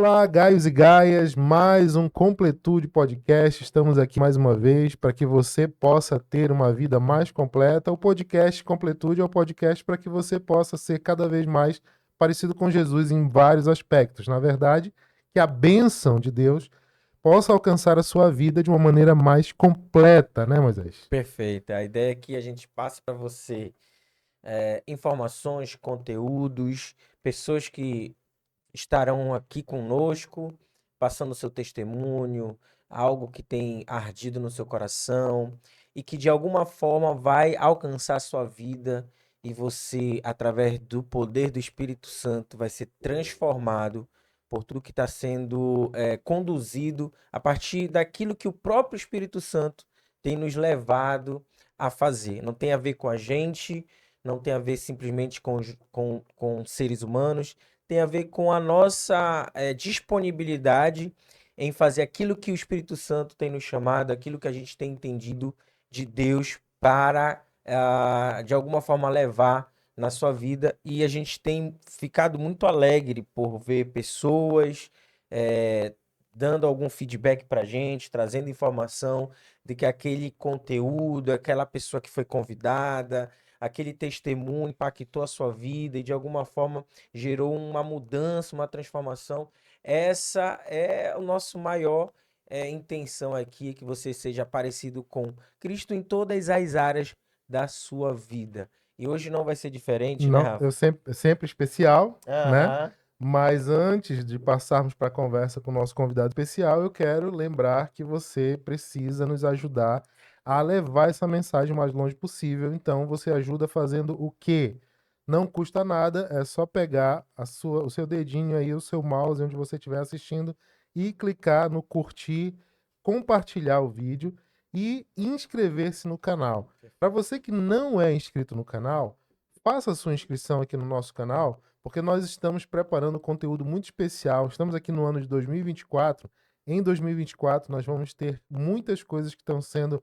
Olá, Gaios e Gaias, mais um Completude Podcast. Estamos aqui mais uma vez para que você possa ter uma vida mais completa. O podcast Completude é o podcast para que você possa ser cada vez mais parecido com Jesus em vários aspectos. Na verdade, que a bênção de Deus possa alcançar a sua vida de uma maneira mais completa, né, Moisés? Perfeito. A ideia é que a gente passe para você informações, conteúdos, pessoas que estarão aqui conosco, passando o seu testemunho, algo que tem ardido no seu coração e que de alguma forma vai alcançar a sua vida e você, através do poder do Espírito Santo, vai ser transformado por tudo que está sendo conduzido a partir daquilo que o próprio Espírito Santo tem nos levado a fazer. Não tem a ver com a gente, não tem a ver simplesmente com seres humanos, tem a ver com a nossa disponibilidade em fazer aquilo que o Espírito Santo tem nos chamado, aquilo que a gente tem entendido de Deus para, de alguma forma, levar na sua vida. E a gente tem ficado muito alegre por ver pessoas eh, dando algum feedback para a gente, trazendo informação de que aquele conteúdo, aquela pessoa que foi convidada, aquele testemunho impactou a sua vida e de alguma forma gerou uma mudança, uma transformação. Essa é o nosso maior intenção aqui, que você seja parecido com Cristo em todas as áreas da sua vida. E hoje não vai ser diferente, né, Não, Rafa? sempre especial, né? Aham. Mas antes de passarmos para a conversa com o nosso convidado especial, eu quero lembrar que você precisa nos ajudar a levar essa mensagem o mais longe possível. Então, você ajuda fazendo o quê? Não custa nada, é só pegar o seu dedinho aí, o seu mouse, onde você estiver assistindo, e clicar no curtir, compartilhar o vídeo e inscrever-se no canal. Para você que não é inscrito no canal, faça a sua inscrição aqui no nosso canal, porque nós estamos preparando conteúdo muito especial. Estamos aqui no ano de 2024. Em 2024, nós vamos ter muitas coisas que estão sendo.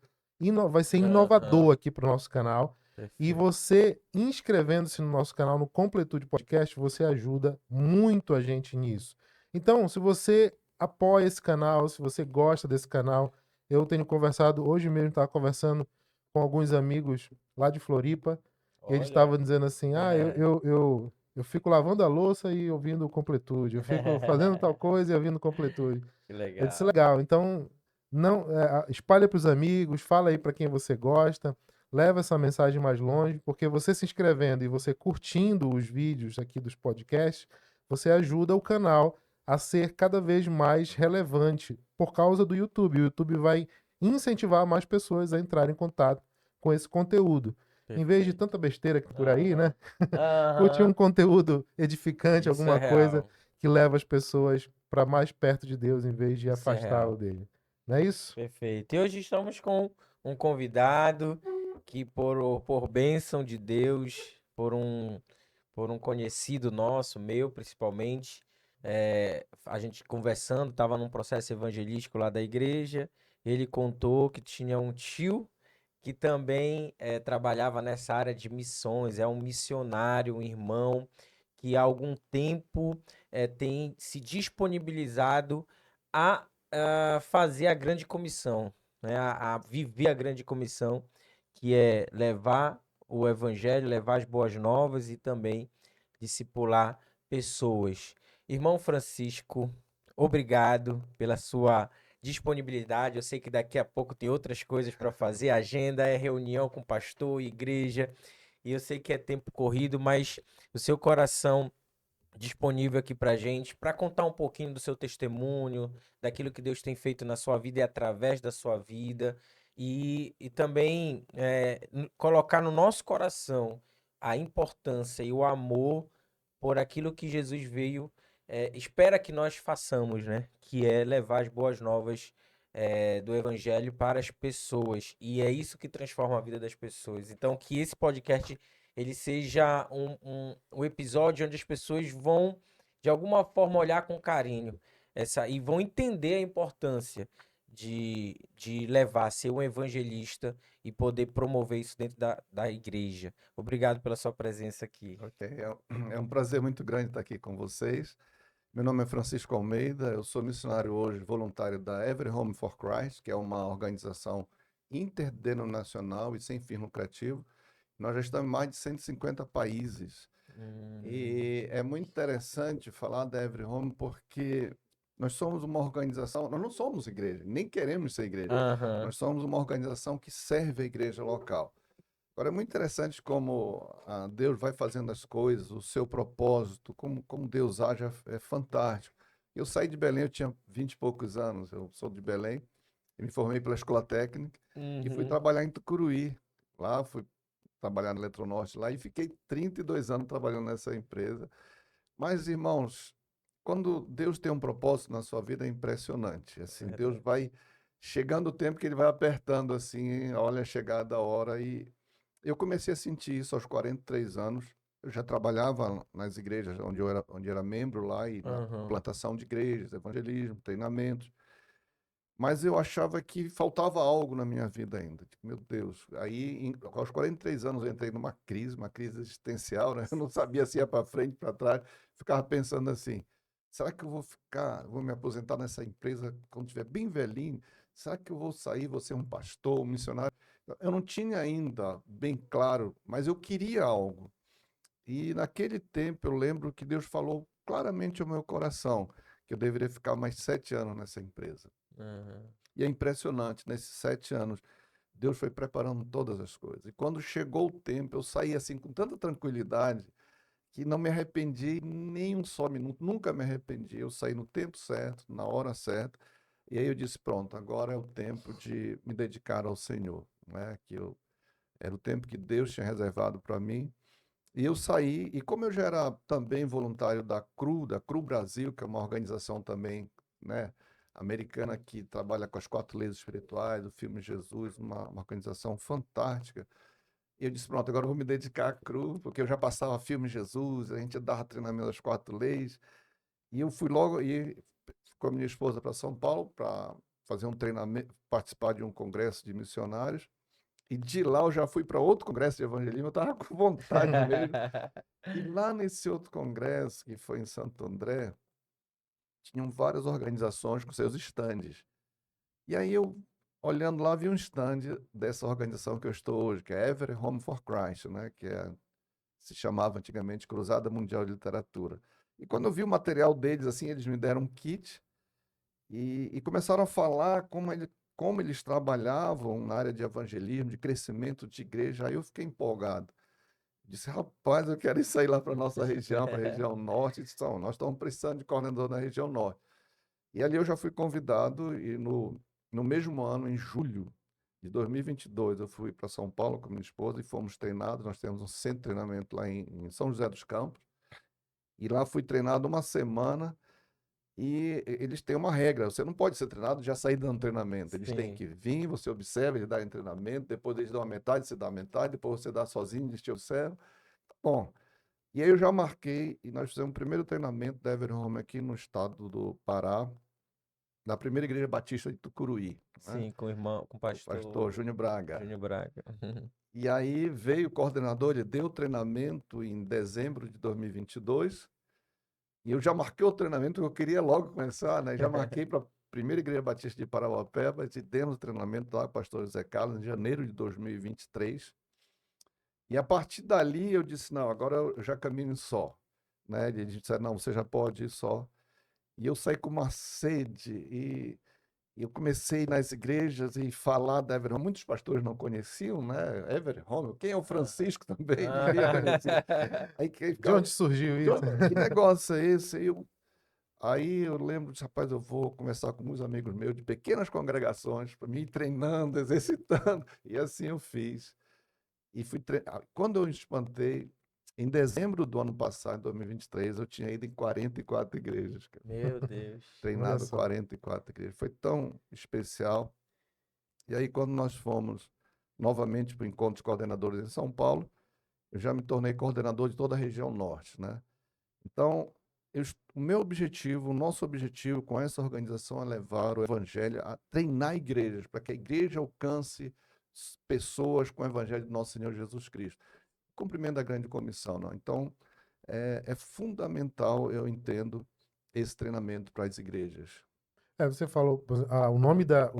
Vai ser Aham. inovador aqui para o nosso canal. E Perfeito. você, inscrevendo-se no nosso canal, no Completude Podcast, você ajuda muito a gente nisso. Então, se você apoia esse canal, se você gosta desse canal, eu tenho conversado, hoje mesmo estava conversando com alguns amigos lá de Floripa, e eles Olha. estavam dizendo assim: ah, eu fico lavando a louça e ouvindo Completude, eu fico fazendo tal coisa e ouvindo Completude. Que Eu disse: legal. legal, então não, espalha para os amigos, fala aí para quem você gosta, leva essa mensagem mais longe, porque você se inscrevendo e você curtindo os vídeos aqui dos podcasts, você ajuda o canal a ser cada vez mais relevante por causa do YouTube. O YouTube vai incentivar mais pessoas a entrarem em contato com esse conteúdo. Em vez de Perfeito. tanta besteira que por aí, Aham. né? Curtir um Aham. conteúdo edificante, Isso é alguma coisa real. que leva as pessoas para mais perto de Deus em vez de Isso é afastá-lo real. dele. Não é isso? Perfeito. E hoje estamos com um convidado que, por bênção de Deus, por um conhecido nosso, meu principalmente, a gente conversando, estava num processo evangelístico lá da igreja. Ele contou que tinha um tio que também trabalhava nessa área de missões, é um missionário, um irmão que há algum tempo tem se disponibilizado a fazer a grande comissão, né? A viver a grande comissão, que é levar o evangelho, levar as boas novas e também discipular pessoas. Irmão Francisco, obrigado pela sua disponibilidade. Eu sei que daqui a pouco tem outras coisas para fazer, agenda, é reunião com pastor, igreja, e eu sei que é tempo corrido, mas o seu coração disponível aqui para gente, para contar um pouquinho do seu testemunho, daquilo que Deus tem feito na sua vida e através da sua vida, e também colocar no nosso coração a importância e o amor por aquilo que Jesus veio, espera que nós façamos, né? Que é levar as boas novas do Evangelho para as pessoas. E é isso que transforma a vida das pessoas. Então, que esse podcast ele seja um episódio onde as pessoas vão, de alguma forma, olhar com carinho e vão entender a importância de levar, ser um evangelista e poder promover isso dentro da igreja. Obrigado pela sua presença aqui. Ok, é um prazer muito grande estar aqui com vocês. Meu nome é Francisco Almeida, eu sou missionário hoje, voluntário da Every Home for Christ, que é uma organização interdenominacional e sem fins lucrativos. Nós já estamos em mais de 150 países. E é muito interessante falar da Every Home porque nós somos uma organização, nós não somos igreja, nem queremos ser igreja. Aham. Nós somos uma organização que serve a igreja local. Agora, é muito interessante como Deus vai fazendo as coisas, o seu propósito, como Deus age é fantástico. Eu saí de Belém, eu tinha 20 e poucos anos, eu sou de Belém, e me formei pela Escola Técnica e fui Uhum. trabalhar em Tucuruí. Lá fui trabalhar no Eletronorte lá e fiquei 32 anos trabalhando nessa empresa. Mas, irmãos, quando Deus tem um propósito na sua vida, é impressionante. Assim, Deus Verdade. vai chegando o tempo que ele vai apertando assim, olha a chegada a hora e eu comecei a sentir isso aos 43 anos. Eu já trabalhava nas igrejas onde era membro lá e na Aham. plantação de igrejas, evangelismo, treinamentos. Mas eu achava que faltava algo na minha vida ainda. Tipo, meu Deus. Aí, aos 43 anos, eu entrei numa crise, uma crise existencial, né? Eu não sabia se ia para frente, para trás. Ficava pensando assim: será que eu vou me aposentar nessa empresa quando estiver bem velhinho? Será que eu vou sair, vou ser um pastor, um missionário? Eu não tinha ainda bem claro, mas eu queria algo. E naquele tempo eu lembro que Deus falou claramente ao meu coração que eu deveria ficar mais 7 anos nessa empresa. Aham. E é impressionante, nesses 7 anos, Deus foi preparando todas as coisas. E quando chegou o tempo, eu saí assim com tanta tranquilidade que não me arrependi nem um só minuto, nunca me arrependi. Eu saí no tempo certo, na hora certa. E aí eu disse, pronto, agora é o tempo de me dedicar ao Senhor, né? Era o tempo que Deus tinha reservado para mim. E eu saí, e como eu já era também voluntário da CRU Brasil, que é uma organização também, né, americana que trabalha com as 4 leis espirituais, o filme Jesus, uma organização fantástica. E eu disse, pronto, agora eu vou me dedicar à CRU, porque eu já passava filme Jesus, a gente dava treinamento das 4 leis, e eu fui logo com a minha esposa para São Paulo para fazer um treinamento, participar de um congresso de missionários. E de lá eu já fui para outro congresso de evangelismo, eu estava com vontade mesmo. E lá nesse outro congresso, que foi em Santo André, tinham várias organizações com seus estandes. E aí eu, olhando lá, vi um stand dessa organização que eu estou hoje, que é Every Home for Christ, né? Se chamava antigamente Cruzada Mundial de Literatura. E quando eu vi o material deles, assim, eles me deram um kit e começaram a falar como eles trabalhavam na área de evangelismo, de crescimento de igreja. Aí eu fiquei empolgado. Disse, rapaz, eu quero ir sair lá para a nossa região, para a região norte. Disse, "Não, nós estamos precisando de coordenador na região norte." E ali eu já fui convidado e no mesmo ano, em julho de 2022, eu fui para São Paulo com minha esposa e fomos treinados. Nós temos um centro de treinamento lá em São José dos Campos. E lá fui treinado uma semana e eles têm uma regra, você não pode ser treinado e já sair dando treinamento. Eles têm Sim. que vir, você observa, eles dão treinamento, depois eles dão a metade, você dá a metade, depois você dá sozinho, eles te observam. Bom, e aí eu já marquei e nós fizemos o primeiro treinamento da Every Home aqui no estado do Pará, na primeira igreja batista de Tucuruí, né? Sim, com o irmão, com o O pastor pastor Júnior Braga. Júnior Braga. E aí veio o coordenador, ele deu o treinamento em dezembro de 2022, e eu já marquei o treinamento, eu queria logo começar, né? Já marquei para a primeira igreja batista de Parauapebas e demos o treinamento lá com o pastor José Carlos em janeiro de 2023. E a partir dali eu disse, não, agora eu já caminho só, né? Ele disse, não, você já pode ir só. E eu saí com uma sede e eu comecei nas igrejas e falar da Everhome. Muitos pastores não conheciam, né? Everhome, quem é o Francisco também? Ninguém conhecia. Aí que De ficava, onde surgiu isso? Que negócio é esse? Aí eu lembro, disse, rapaz, eu vou começar com alguns amigos meus de pequenas congregações para me ir treinando, exercitando. E assim eu fiz. E quando eu espantei, em dezembro do ano passado, 2023, eu tinha ido em 44 igrejas, cara. Meu Deus. Olha Treinado só. 44 igrejas. Foi tão especial. E aí, quando nós fomos novamente para o encontro de coordenadores em São Paulo, eu já me tornei coordenador de toda a região norte, né? Então, o meu objetivo, o nosso objetivo com essa organização é levar o evangelho a treinar igrejas, para que a igreja alcance pessoas com o evangelho do nosso Senhor Jesus Cristo. Cumprimento da grande comissão, não? Então, é fundamental, eu entendo, esse treinamento para as igrejas. Você falou, o nome da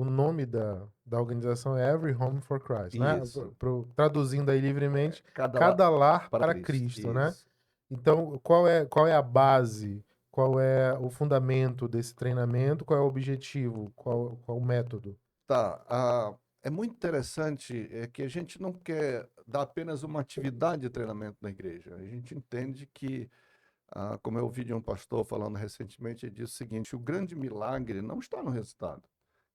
organização é Every Home for Christ, né? Isso. Traduzindo aí livremente, Cada cada lar para para Cristo. Cristo, né? Isso. Então, qual é a base, qual é o fundamento desse treinamento, qual é o objetivo, qual o método? Tá. É muito interessante que a gente não quer dar apenas uma atividade de treinamento na igreja. A gente entende que, como eu ouvi de um pastor falando recentemente, ele disse o seguinte: o grande milagre não está no resultado.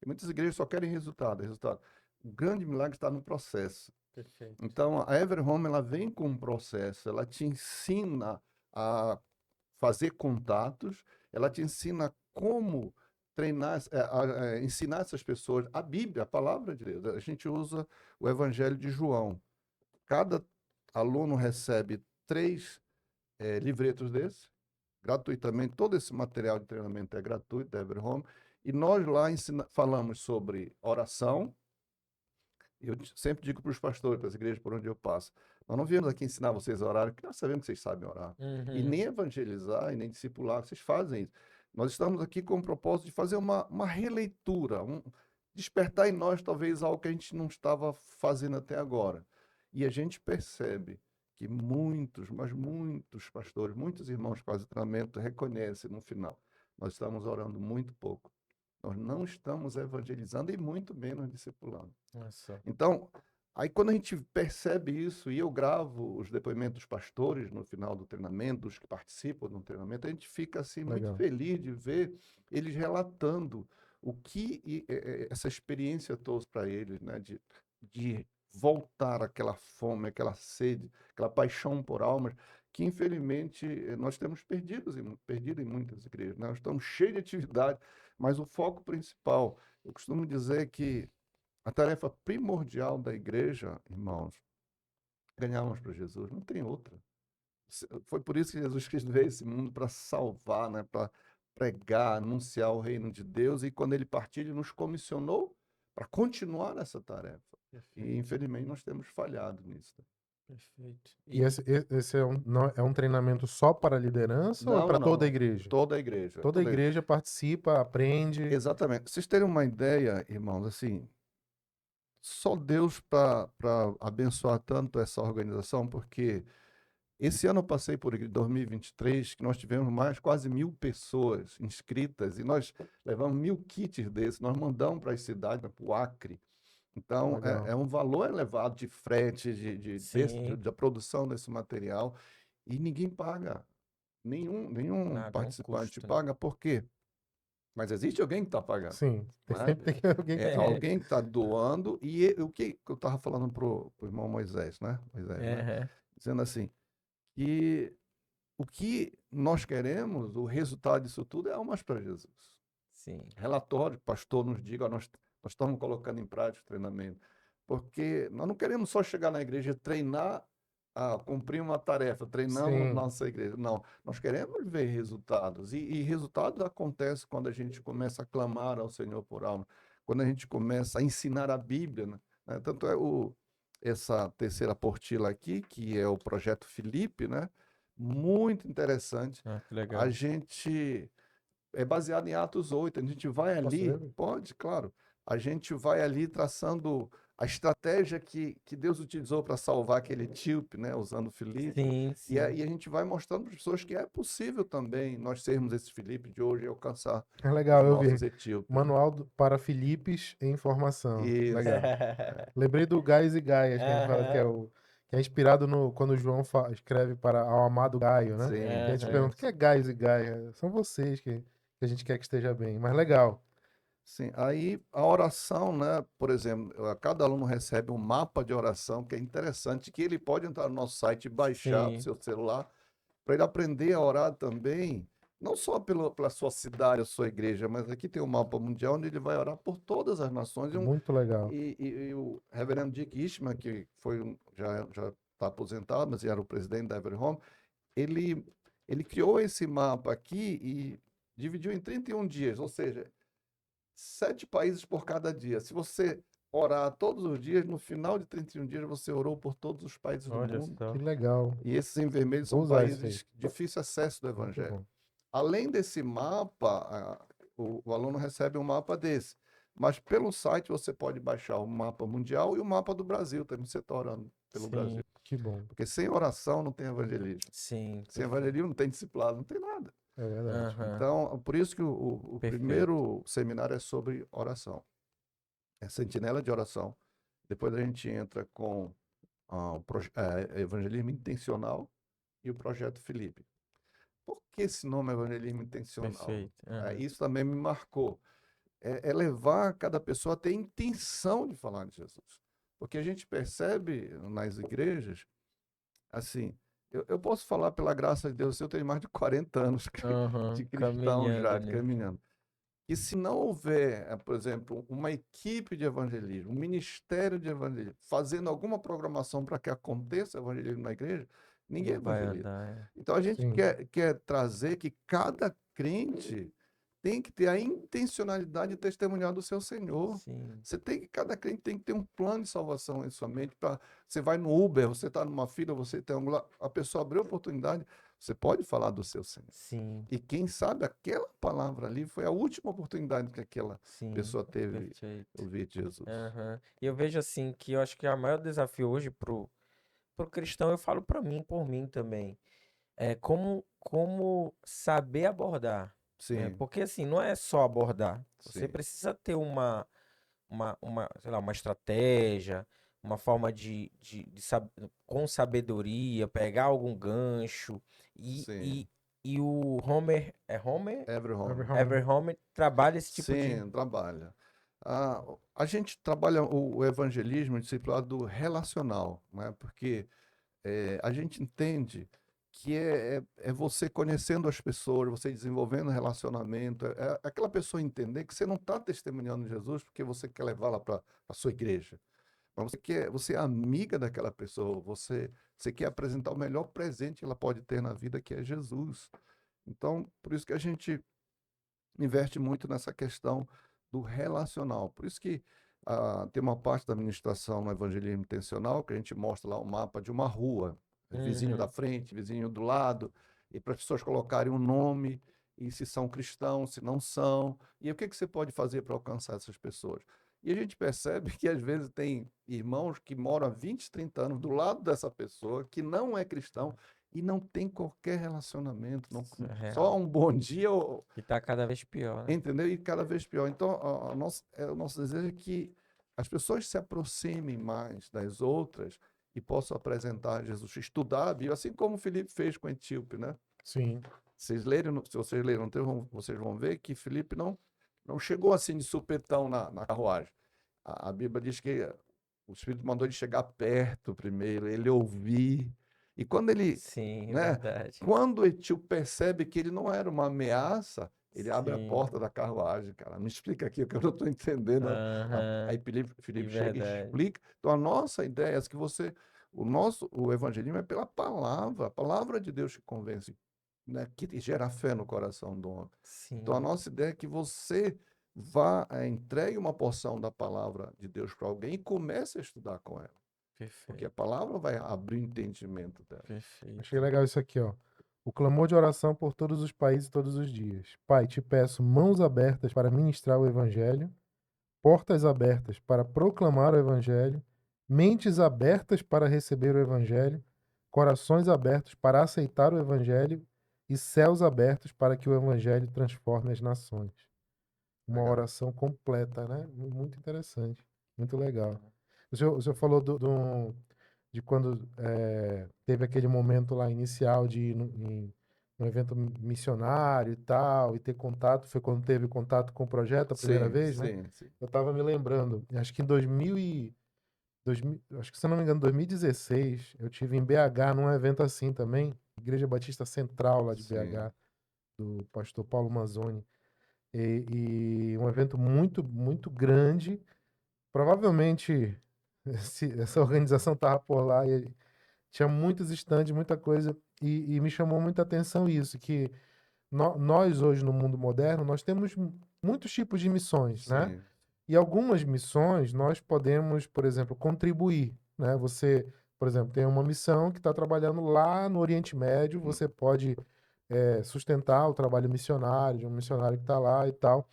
E muitas igrejas só querem resultado, resultado. O grande milagre está no processo. Perfeito. Então, a Everhome, ela vem com um processo, ela te ensina a fazer contatos, ela te ensina como treinar, ensinar essas pessoas a Bíblia, a palavra de Deus. A gente usa o Evangelho de João. Cada aluno recebe 3 livretos desses, gratuitamente. Todo esse material de treinamento é gratuito da Everhome. E nós lá falamos sobre oração. Eu sempre digo para os pastores, para as igrejas por onde eu passo: nós não viemos aqui ensinar vocês a orar, porque nós sabemos que vocês sabem orar. E Uhum. nem evangelizar, e nem discipular, vocês fazem isso. Nós estamos aqui com o propósito de fazer uma releitura, despertar em nós talvez algo que a gente não estava fazendo até agora. E a gente percebe que muitos, mas muitos pastores, muitos irmãos que fazem treinamento reconhecem no final: nós estamos orando muito pouco. Nós não estamos evangelizando e muito menos discipulando. Nossa. Então, aí quando a gente percebe isso, e eu gravo os depoimentos dos pastores no final do treinamento, dos que participam do treinamento, a gente fica assim muito Legal. feliz de ver eles relatando o que essa experiência trouxe para eles, né? De voltar àquela fome, aquela sede, aquela paixão por almas, que infelizmente nós temos perdido em muitas igrejas, né? Nós estamos cheios de atividade, mas o foco principal, eu costumo dizer que a tarefa primordial da igreja, irmãos, é ganhar almas para Jesus, não tem outra. Foi por isso que Jesus Cristo veio a esse mundo, para salvar, né? Para pregar, anunciar o reino de Deus, e quando ele partiu, ele nos comissionou para continuar essa tarefa. E Perfeito. infelizmente nós temos falhado nisso. Perfeito. E esse é um treinamento só para a liderança ou é Não, para não, toda a não. igreja? Toda a igreja. Toda a igreja participa, aprende. Exatamente. Vocês terem uma ideia, irmãos, assim, só Deus para abençoar tanto essa organização, porque esse ano eu passei por 2023, que nós tivemos mais quase 1.000 pessoas inscritas, e nós levamos 1.000 kits desses, nós mandamos para as cidades, para o Acre. Então, Legal. é um valor elevado de frete, Sim. da produção desse material, e ninguém paga. Nenhum Nada, é um participante custo, né? paga. Por quê? Mas existe alguém que está pagando, Sim, né? sempre tem alguém que É alguém que está doando, e o que eu estava falando para o irmão Moisés, né? Aham. Dizendo assim, que o que nós queremos, o resultado disso tudo é almas para Jesus. Sim. Relatório, o pastor nos diga: ó, nós estamos colocando em prática o treinamento, porque nós não queremos só chegar na igreja e treinar, cumprir uma tarefa, treinamos Sim. nossa igreja. Não, nós queremos ver resultados, e resultados acontecem quando a gente começa a clamar ao Senhor por alma, quando a gente começa a ensinar a Bíblia, né? Tanto é essa terceira apostila aqui, que é o Projeto Filipe, né? Muito interessante. Ah, que A legal. gente é baseado em Atos 8. A gente vai Posso ali, ver? pode, claro. A gente vai ali traçando a estratégia que Deus utilizou para salvar aquele etíope, né? Usando Filipe. Sim, E a sim. gente vai mostrando para as pessoas que é possível também nós sermos esse Filipe de hoje e alcançar É os legal, eu vi. nossos etíopes. Manual para Filipes em formação. Isso. Legal. Lembrei do Gaius e Gaias, que a gente fala que Aham. que é inspirado no quando o João escreve para ao amado Gaio, né? Sim, Que a gente sim, pergunta: o que é Gaius e Gaia? São vocês que a gente quer que esteja bem. Mas legal. sim. Aí a oração, né? Por exemplo, cada aluno recebe um mapa de oração, que é interessante, que ele pode entrar no nosso site e baixar para o Sim. seu celular, para ele aprender a orar também, não só pela sua cidade, a sua igreja, mas aqui tem um mapa mundial onde ele vai orar por todas as nações. Muito legal. E o reverendo Dick Ishman, que já está aposentado, mas era o presidente da Everhome, ele criou esse mapa aqui e dividiu em 31 dias, ou seja, 7 países por cada dia. Se você orar todos os dias, no final de 31 dias você orou por todos os países do Olha mundo. Que só. legal. E esses em vermelho Vou são usar isso aí. países de difícil acesso do Muito evangelho. bom. Além desse mapa, o aluno recebe um mapa desse. Mas pelo site você pode baixar o mapa mundial e o mapa do Brasil, também você está orando pelo Sim, Brasil. Que bom. Porque sem oração não tem evangelismo. sim, Sem evangelismo não tem discipulado, não tem nada. É verdade. aham, Então, por isso que o perfeito. primeiro seminário é sobre oração. É sentinela de oração. Depois a gente entra com evangelismo intencional e o projeto Felipe. Por que esse nome evangelismo intencional? Perfeito. aham. Isso também me marcou. É levar cada pessoa a ter intenção de falar de Jesus. Porque a gente percebe nas igrejas, assim, eu posso falar pela graça de Deus, eu tenho mais de 40 anos de Aham, cristão já, caminhando, de né? caminhando. E se não houver, por exemplo, uma equipe de evangelismo, um ministério de evangelismo, fazendo alguma programação para que aconteça evangelismo na igreja, ninguém Não vai evangeliza. andar. É. Então a gente Sim. quer trazer que cada crente tem que ter a intencionalidade de testemunhar do seu Senhor. Sim, Cada crente tem que ter um plano de salvação em sua mente. Você vai no Uber, você está numa fila, você tem a pessoa abriu a oportunidade, você pode falar do seu Senhor. sim, E quem sabe aquela palavra ali foi a última oportunidade que aquela sim, pessoa teve de perfeito. ouvir de Jesus. Aham. E eu vejo assim que eu acho que o maior desafio hoje pro cristão, eu falo pra mim, por mim também, é como saber abordar, né? Sim, Porque assim, não é só abordar. Você sim, precisa ter sei lá, uma estratégia, uma forma com sabedoria, pegar algum gancho. E, sim. e, e o Homer? Every home. Abraham. Ever Homer trabalha esse tipo de. Sim, trabalha. A gente trabalha o evangelismo, o discipulado relacional, né? Porque a gente entende que é você conhecendo as pessoas, você desenvolvendo relacionamento, é aquela pessoa entender que você não está testemunhando Jesus porque você quer levá-la para a sua igreja, mas você é amiga daquela pessoa, você quer apresentar o melhor presente que ela pode ter na vida, que é Jesus. Então, por isso que a gente investe muito nessa questão do relacional. Por isso que tem uma parte da administração no evangelismo intencional que a gente mostra lá o mapa de uma rua, vizinho da Uhum. frente, vizinho do lado, e para as pessoas colocarem um nome, e se são cristãos, se não são, e o que você pode fazer para alcançar essas pessoas. E a gente percebe que às vezes tem irmãos que moram há 20, 30 anos do lado dessa pessoa, que não é cristão, e não tem qualquer relacionamento, Isso é só real. um bom dia E tá cada vez pior, né? entendeu? E cada vez pior. Então, o nosso desejo é que as pessoas se aproximem mais das outras e possam apresentar Jesus, estudar a Bíblia, assim como o Felipe fez com o etíope, né? Sim. Se vocês lerem no texto, vocês vão ver que Felipe não chegou assim de supetão na carruagem. A Bíblia diz que o Espírito mandou ele chegar perto primeiro, ele ouvir. E quando ele, Sim, né? verdade. Quando o etíope percebe que ele não era uma ameaça, ele abre a Sim. porta da carruagem, cara. Me explica aqui o que eu não estou entendendo. Aí Aham. Que Felipe chega e verdade. explica. Então a nossa ideia é que o evangelismo é pela palavra, a palavra de Deus que convence, né? Que gera fé no coração do homem. Então a Sim, nossa ideia é que você entregue uma porção da palavra de Deus para alguém e comece a estudar com ela. Porque a perfeito, palavra vai abrir o entendimento dela. perfeito. Achei legal isso aqui, ó. O clamor de oração por todos os países todos os dias. Pai, te peço mãos abertas para ministrar o evangelho, portas abertas para proclamar o evangelho, mentes abertas para receber o evangelho, corações abertos para aceitar o evangelho e céus abertos para que o evangelho transforme as nações. Uma Legal. oração completa, né? Muito interessante, muito legal. O senhor falou de quando teve aquele momento lá inicial de ir em um evento missionário e tal, e ter contato, foi quando teve contato com o projeto a primeira Sim, vez, né? sim, sim. Eu estava me lembrando, acho que em 2000, acho que se eu não me engano, 2016, eu tive em BH num evento assim também, Igreja Batista Central lá de Sim. BH, do pastor Paulo Mazzoni, e um evento muito, muito grande. Provavelmente essa organização estava por lá e tinha muitos estandes, muita coisa, e me chamou muita atenção isso, que nós hoje no mundo moderno, nós temos muitos tipos de missões, né? Sim. E algumas missões nós podemos, por exemplo, contribuir, né? Você, por exemplo, tem uma missão que está trabalhando lá no Oriente Médio, você pode sustentar o trabalho missionário, de um missionário que está lá e tal.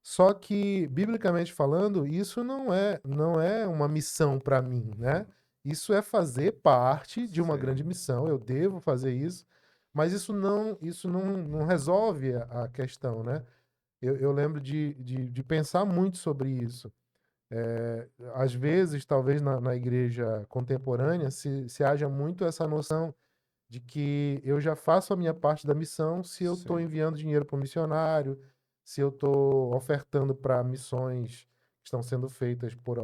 Só que, biblicamente falando, isso não é uma missão para mim, né? Isso é fazer parte de uma grande Sim, missão, eu devo fazer isso, mas isso não resolve a questão, né? Eu lembro de pensar muito sobre isso. Às vezes, talvez na igreja contemporânea, se haja muito essa noção de que eu já faço a minha parte da missão se eu estou sim, enviando dinheiro para o missionário, se eu estou ofertando para missões que estão sendo feitas por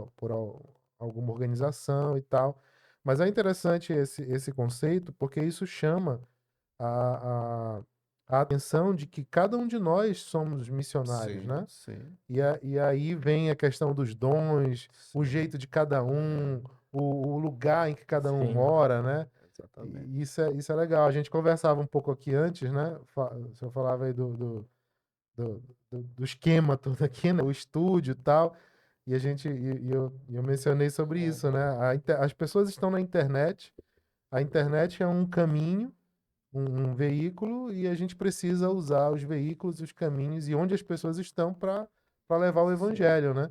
alguma organização e tal. Mas é interessante esse conceito porque isso chama a, a, a atenção de que cada um de nós somos missionários, sim, né? sim, E aí vem a questão dos dons, o sim, jeito de cada um, o lugar em que cada um Sim. mora, né? exatamente. E isso é legal. A gente conversava um pouco aqui antes, né? O senhor falava aí do esquema todo aqui, né? O estúdio e tal. E eu mencionei sobre isso, né? Uhum. As pessoas estão na internet. A internet é um caminho, um veículo, e a gente precisa usar os veículos, os caminhos e onde as pessoas estão para levar o Sim, evangelho, né?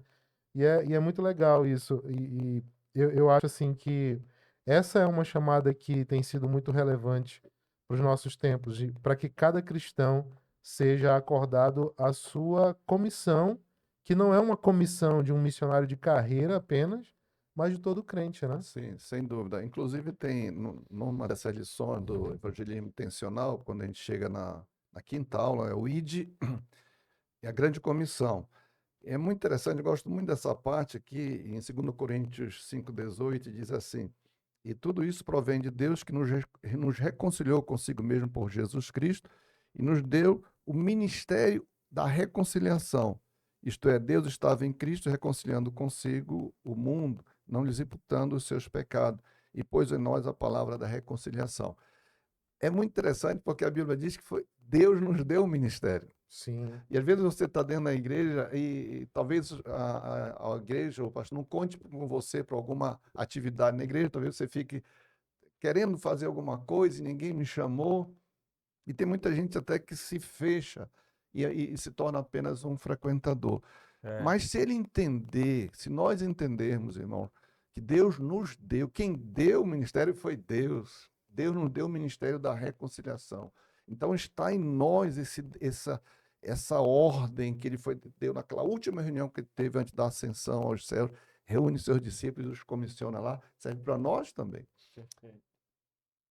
E é muito legal isso. E eu acho assim que essa é uma chamada que tem sido muito relevante para os nossos tempos, para que cada cristão seja acordado a sua comissão, que não é uma comissão de um missionário de carreira apenas, mas de todo crente, né? sim, sem dúvida. Inclusive, tem numa dessas lições do evangelismo intencional, quando a gente chega na quinta aula, é o ID e a grande comissão. É muito interessante, eu gosto muito dessa parte aqui, em 2 Coríntios 5,18, diz assim: E tudo isso provém de Deus que nos reconciliou consigo mesmo por Jesus Cristo e nos deu o ministério da reconciliação. Isto é, Deus estava em Cristo reconciliando consigo o mundo, não lhes imputando os seus pecados, e pôs em nós a palavra da reconciliação. É muito interessante porque a Bíblia diz que foi Deus nos deu o ministério. Sim, E às vezes você está dentro da igreja e talvez a igreja, o pastor, não conte com você para alguma atividade na igreja, talvez você fique querendo fazer alguma coisa e ninguém me chamou. E tem muita gente até que se fecha e se torna apenas um frequentador. É. Mas se ele entender, se nós entendermos, irmão, que Deus nos deu, quem deu o ministério foi Deus. Deus nos deu o ministério da reconciliação. Então está em nós essa ordem que ele deu naquela última reunião que ele teve antes da ascensão aos céus, reúne seus discípulos, os comissiona lá, serve para nós também. Perfeito.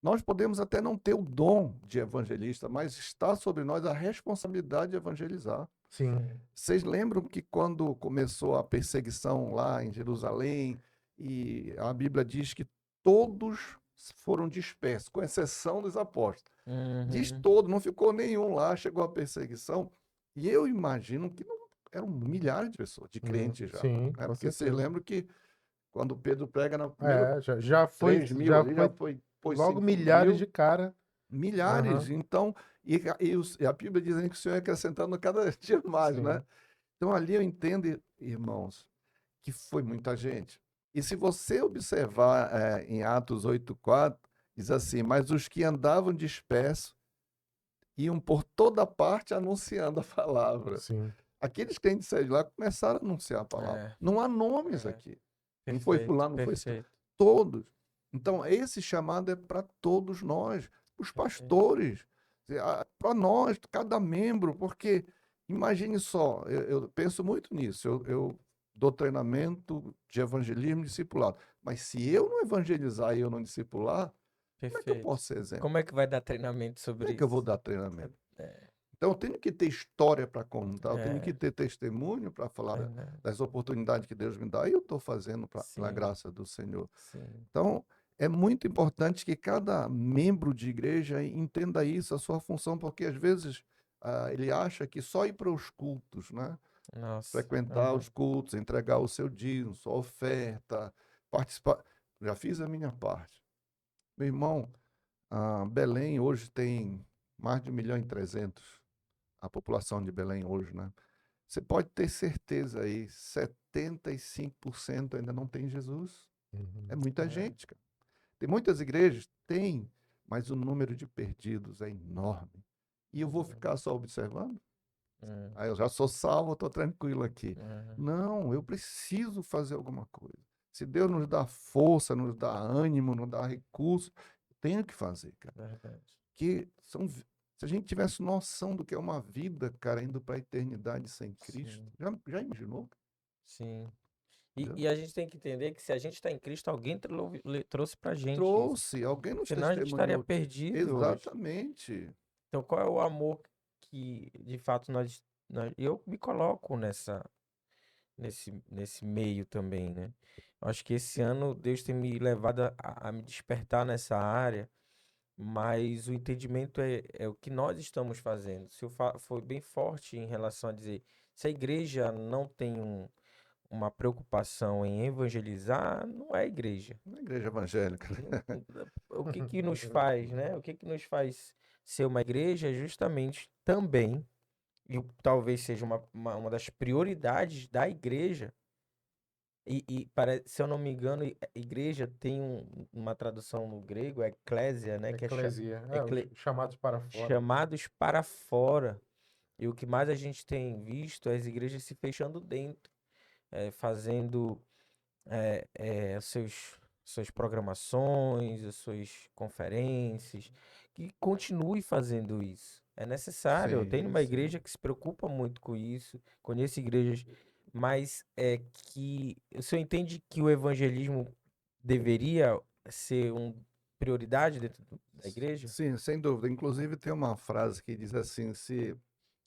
Nós podemos até não ter o dom de evangelista, mas está sobre nós a responsabilidade de evangelizar. sim, Vocês lembram que quando começou a perseguição lá em Jerusalém, e a Bíblia diz que todos foram dispersos, com exceção dos apóstolos. Diz Uhum. todo, não ficou nenhum lá, chegou a perseguição. E eu imagino que não, eram milhares de pessoas, de crentes já. sim, Né? com Porque vocês certeza. lembram que quando Pedro prega na primeira Já foi, 3.000 já ali, já foi foi, pôs logo 5 milhares de mil. cara. Milhares. Aham, Então, e a Bíblia diz aí que o Senhor é acrescentando cada dia mais, né? sim, Então, ali eu entendo, irmãos, que foi muita gente. E se você observar em Atos 8,4, diz assim: Mas os que andavam dispersos iam por toda parte anunciando a palavra. sim. Aqueles crentes saíram de lá começaram a anunciar a palavra. É, Não há nomes é. aqui. Não foi Perfeito, fulano, não foi ciclano. perfeito, Todos. Então, esse chamado é para todos nós, os perfeito. pastores, para nós, cada membro, porque imagine só, eu penso muito nisso, eu dou treinamento de evangelismo e discipulado, mas se eu não evangelizar e eu não discipular, como é que eu Perfeito. posso ser exemplo? Como é que vai dar treinamento Como é sobre que eu vou isso? dar treinamento? É, Então, eu tenho que ter história para contar, eu tenho que é, ter testemunho para falar verdade. das oportunidades que Deus me dá, e eu estou fazendo pela Sim, graça do Senhor. sim. Então, é muito importante que cada membro de igreja entenda isso, a sua função, porque às vezes ele acha que só ir para os cultos, né? Nossa. Frequentar Aham. os cultos, entregar o seu dízimo, sua oferta, participar. Já fiz a minha parte. Meu irmão, Belém hoje tem mais de 1.300.000, a população de Belém hoje, né? Você pode ter certeza aí, 75% ainda não tem Jesus. É Uhum. muita É, gente, cara. Tem muitas igrejas? Tem, mas o número de perdidos é enorme. E eu vou ficar só observando? Hum, Aí eu já sou salvo, estou tranquilo aqui. hum, Não, eu preciso fazer alguma coisa. Se Deus nos dá força, nos dá ânimo, nos dá recurso, eu tenho que fazer, cara. verdade. Que se a gente tivesse noção do que é uma vida, cara, indo para a eternidade sem Cristo, Sim, já imaginou? sim. Entendeu? E a gente tem que entender que se a gente está em Cristo, alguém trouxe pra gente isso. Trouxe, alguém nos Senão a gente estaria testemunhou. perdido hoje. Exatamente. Então, qual é o amor que, de fato, eu me coloco nesse meio também, né? Eu acho que esse ano Deus tem me levado a me despertar nessa área, mas o entendimento é o que nós estamos fazendo. Se eu foi bem forte em relação a dizer, se a igreja não tem uma preocupação em evangelizar, não é igreja. Na igreja evangélica, né? O que que nos faz, né? O que que nos faz ser uma igreja é justamente também, e talvez seja uma das prioridades da igreja, se eu não me engano, igreja tem uma tradução no grego, é eclésia, né? Que é Eclesia. ecle- Os chamados para fora. chamados para fora. E o que mais a gente tem visto é as igrejas se fechando dentro, fazendo suas programações, as suas conferências, que continue fazendo isso. É necessário. Eu tenho Sim, uma sim. igreja que se preocupa muito com isso, conheço igrejas, mas é que o senhor entende que o evangelismo deveria ser uma prioridade dentro da igreja? Sim, sem dúvida. Inclusive, tem uma frase que diz assim: se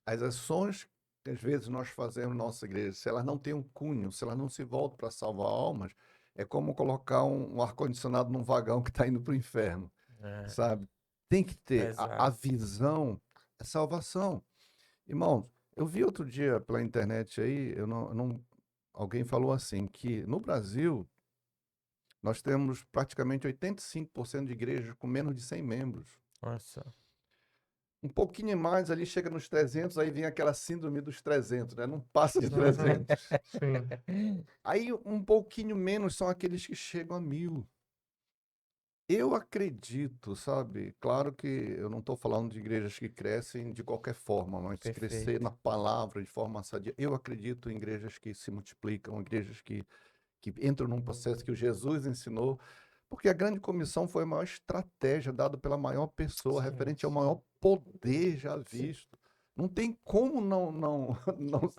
as ações que às vezes nós fazemos na nossa igreja, se elas não têm um cunho, se elas não se voltam para salvar almas, é como colocar um ar-condicionado num vagão que está indo para o inferno, É, sabe? Tem que ter a exato. visão, é salvação. Irmãos, eu vi outro dia pela internet aí, alguém falou assim, que no Brasil nós temos praticamente 85% de igrejas com menos de 100 membros. Nossa. Um pouquinho mais ali, chega nos 300, aí vem aquela síndrome dos 300, né? Não passa de Uhum. 300. Sim. Aí um pouquinho menos são aqueles que chegam a 1000. Eu acredito, sabe? Claro que eu não estou falando de igrejas que crescem de qualquer forma, mas crescer Perfeito. na palavra de forma sadia. Eu acredito em igrejas que se multiplicam, igrejas que entram num processo que o Jesus ensinou, porque a grande comissão foi a maior estratégia dada pela maior pessoa, Sim, referente ao sim. maior poder já visto. Não tem como não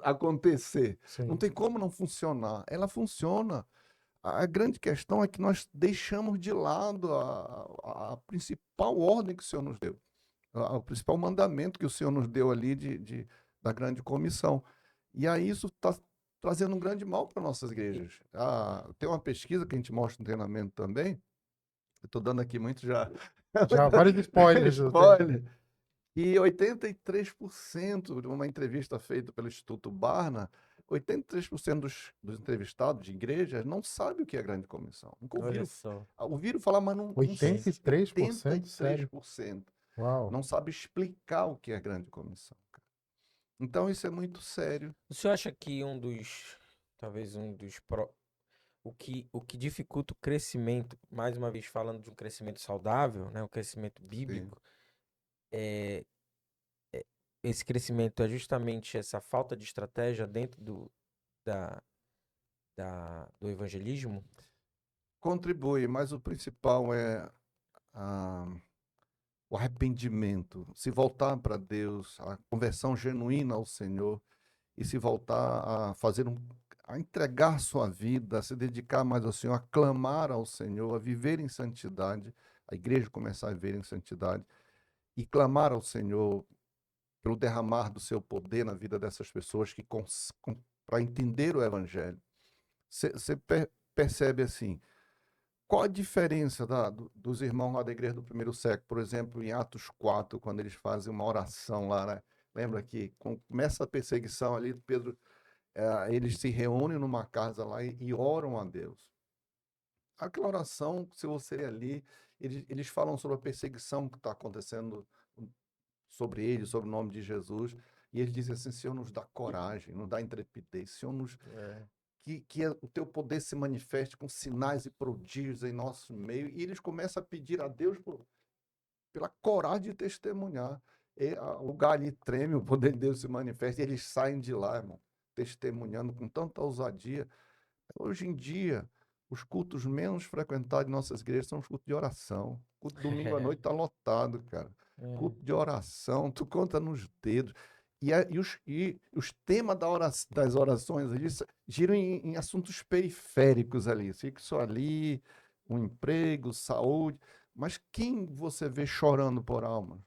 acontecer, não Sim. tem como não funcionar. Ela funciona. A grande questão é que nós deixamos de lado a principal ordem que o Senhor nos deu, o principal mandamento que o Senhor nos deu ali da grande comissão. E aí isso está trazendo um grande mal para nossas igrejas. Tem uma pesquisa que a gente mostra no treinamento também, eu estou dando aqui muito já Já vários spoilers. spoiler, e 83%, de uma entrevista feita pelo Instituto Barna, 83% dos entrevistados de igrejas não sabem o que é grande comissão. Nunca Olha ouviram, só. ouviram falar, mas não Gente. 83%? Sério? 83% Uau. não sabe explicar o que é grande comissão, cara. Então isso é muito sério. O senhor acha que talvez o que dificulta o crescimento, mais uma vez falando de um crescimento saudável, né, um crescimento Sim. bíblico, é, esse crescimento é justamente essa falta de estratégia dentro da, do evangelismo? Contribui, mas o principal é ah, o arrependimento, se voltar para Deus, a conversão genuína ao Senhor e se voltar a a entregar sua vida, a se dedicar mais ao Senhor, a clamar ao Senhor, a viver em santidade, a igreja começar a viver em santidade e clamar ao Senhor pelo derramar do seu poder na vida dessas pessoas que para entender o evangelho. Você percebe assim, qual a diferença dos irmãos lá da igreja do primeiro século, por exemplo, em Atos 4, quando eles fazem uma oração lá, né? Lembra que começa a perseguição ali, Pedro, eles se reúnem numa casa lá e oram a Deus. Aquela oração, se você ler ali, eles falam sobre a perseguição que está acontecendo sobre eles, sobre o nome de Jesus, e eles dizem assim: Senhor, nos dá coragem, nos dá intrepidez, Senhor, É, que o teu poder se manifeste com sinais e prodígios em nosso meio. E eles começam a pedir a Deus pela coragem de testemunhar. o lugar ali treme, o poder de Deus se manifesta, e eles saem de lá, irmão, testemunhando com tanta ousadia. Hoje em dia, os cultos menos frequentados em nossas igrejas são os cultos de oração. Culto domingo à noite está lotado, cara. Culto de oração, tu conta nos dedos. E os temas das orações ali giram em assuntos periféricos ali. Fica só ali, um emprego, saúde. Mas quem você vê chorando por alma?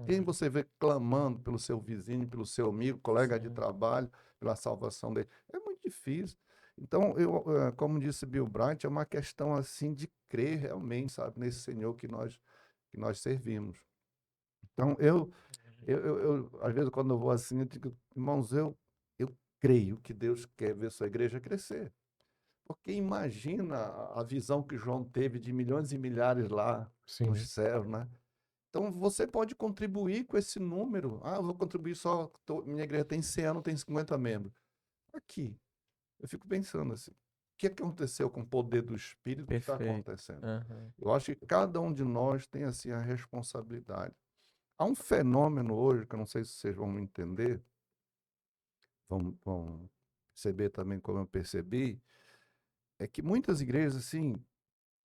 Quem você vê clamando pelo seu vizinho, pelo seu amigo, colega de Sim. trabalho, pela salvação dele? É muito difícil. Então, como disse Bill Bright, é uma questão assim de crer realmente, sabe, nesse Senhor que nós servimos. Então, às vezes, quando eu vou assim, eu digo, irmãos, eu creio que Deus quer ver sua igreja crescer. Porque imagina a visão que João teve de milhões e milhares lá Sim. nos céus, né? Então, você pode contribuir com esse número. Ah, eu vou contribuir só, minha igreja tem 100 anos, tem 50 membros. Aqui, eu fico pensando assim, o que aconteceu com o poder do Espírito que está Perfeito. acontecendo? Aham. Eu acho que cada um de nós tem assim a responsabilidade. Há um fenômeno hoje, que eu não sei se vocês vão me entender, vão perceber também como eu percebi, é que muitas igrejas, assim,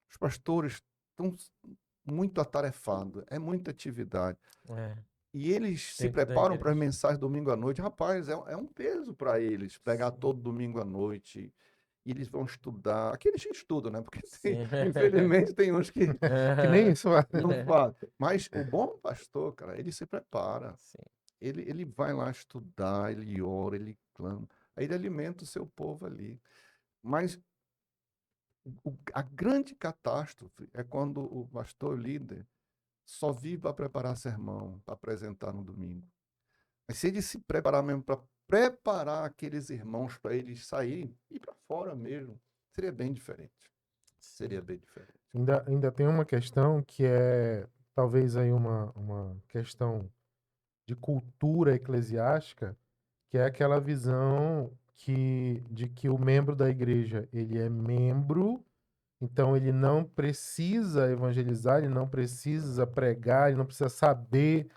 os pastores estão muito atarefados, é muita atividade. É, E eles se dentro da preparam para as igreja. mensagens domingo à noite. Rapaz, é um peso para eles pregar Sim. todo domingo à noite. E eles vão estudar. Aqueles que estudam, né? Porque Sim. infelizmente tem uns que Que nem isso, vai. não fazem. Mas o bom pastor, cara, ele se prepara. Sim. Ele vai lá estudar, ele ora, ele clama. Aí ele alimenta o seu povo ali. Mas a grande catástrofe é quando o pastor líder só vive para preparar sermão, para apresentar no domingo. Mas se ele se preparar mesmo para preparar aqueles irmãos para eles saírem e para fora mesmo, seria bem diferente. Seria Sim. bem diferente. Ainda tem uma questão que é talvez aí uma questão de cultura eclesiástica, que é aquela visão de que o membro da igreja, ele é membro, então ele não precisa evangelizar, ele não precisa pregar, ele não precisa saber,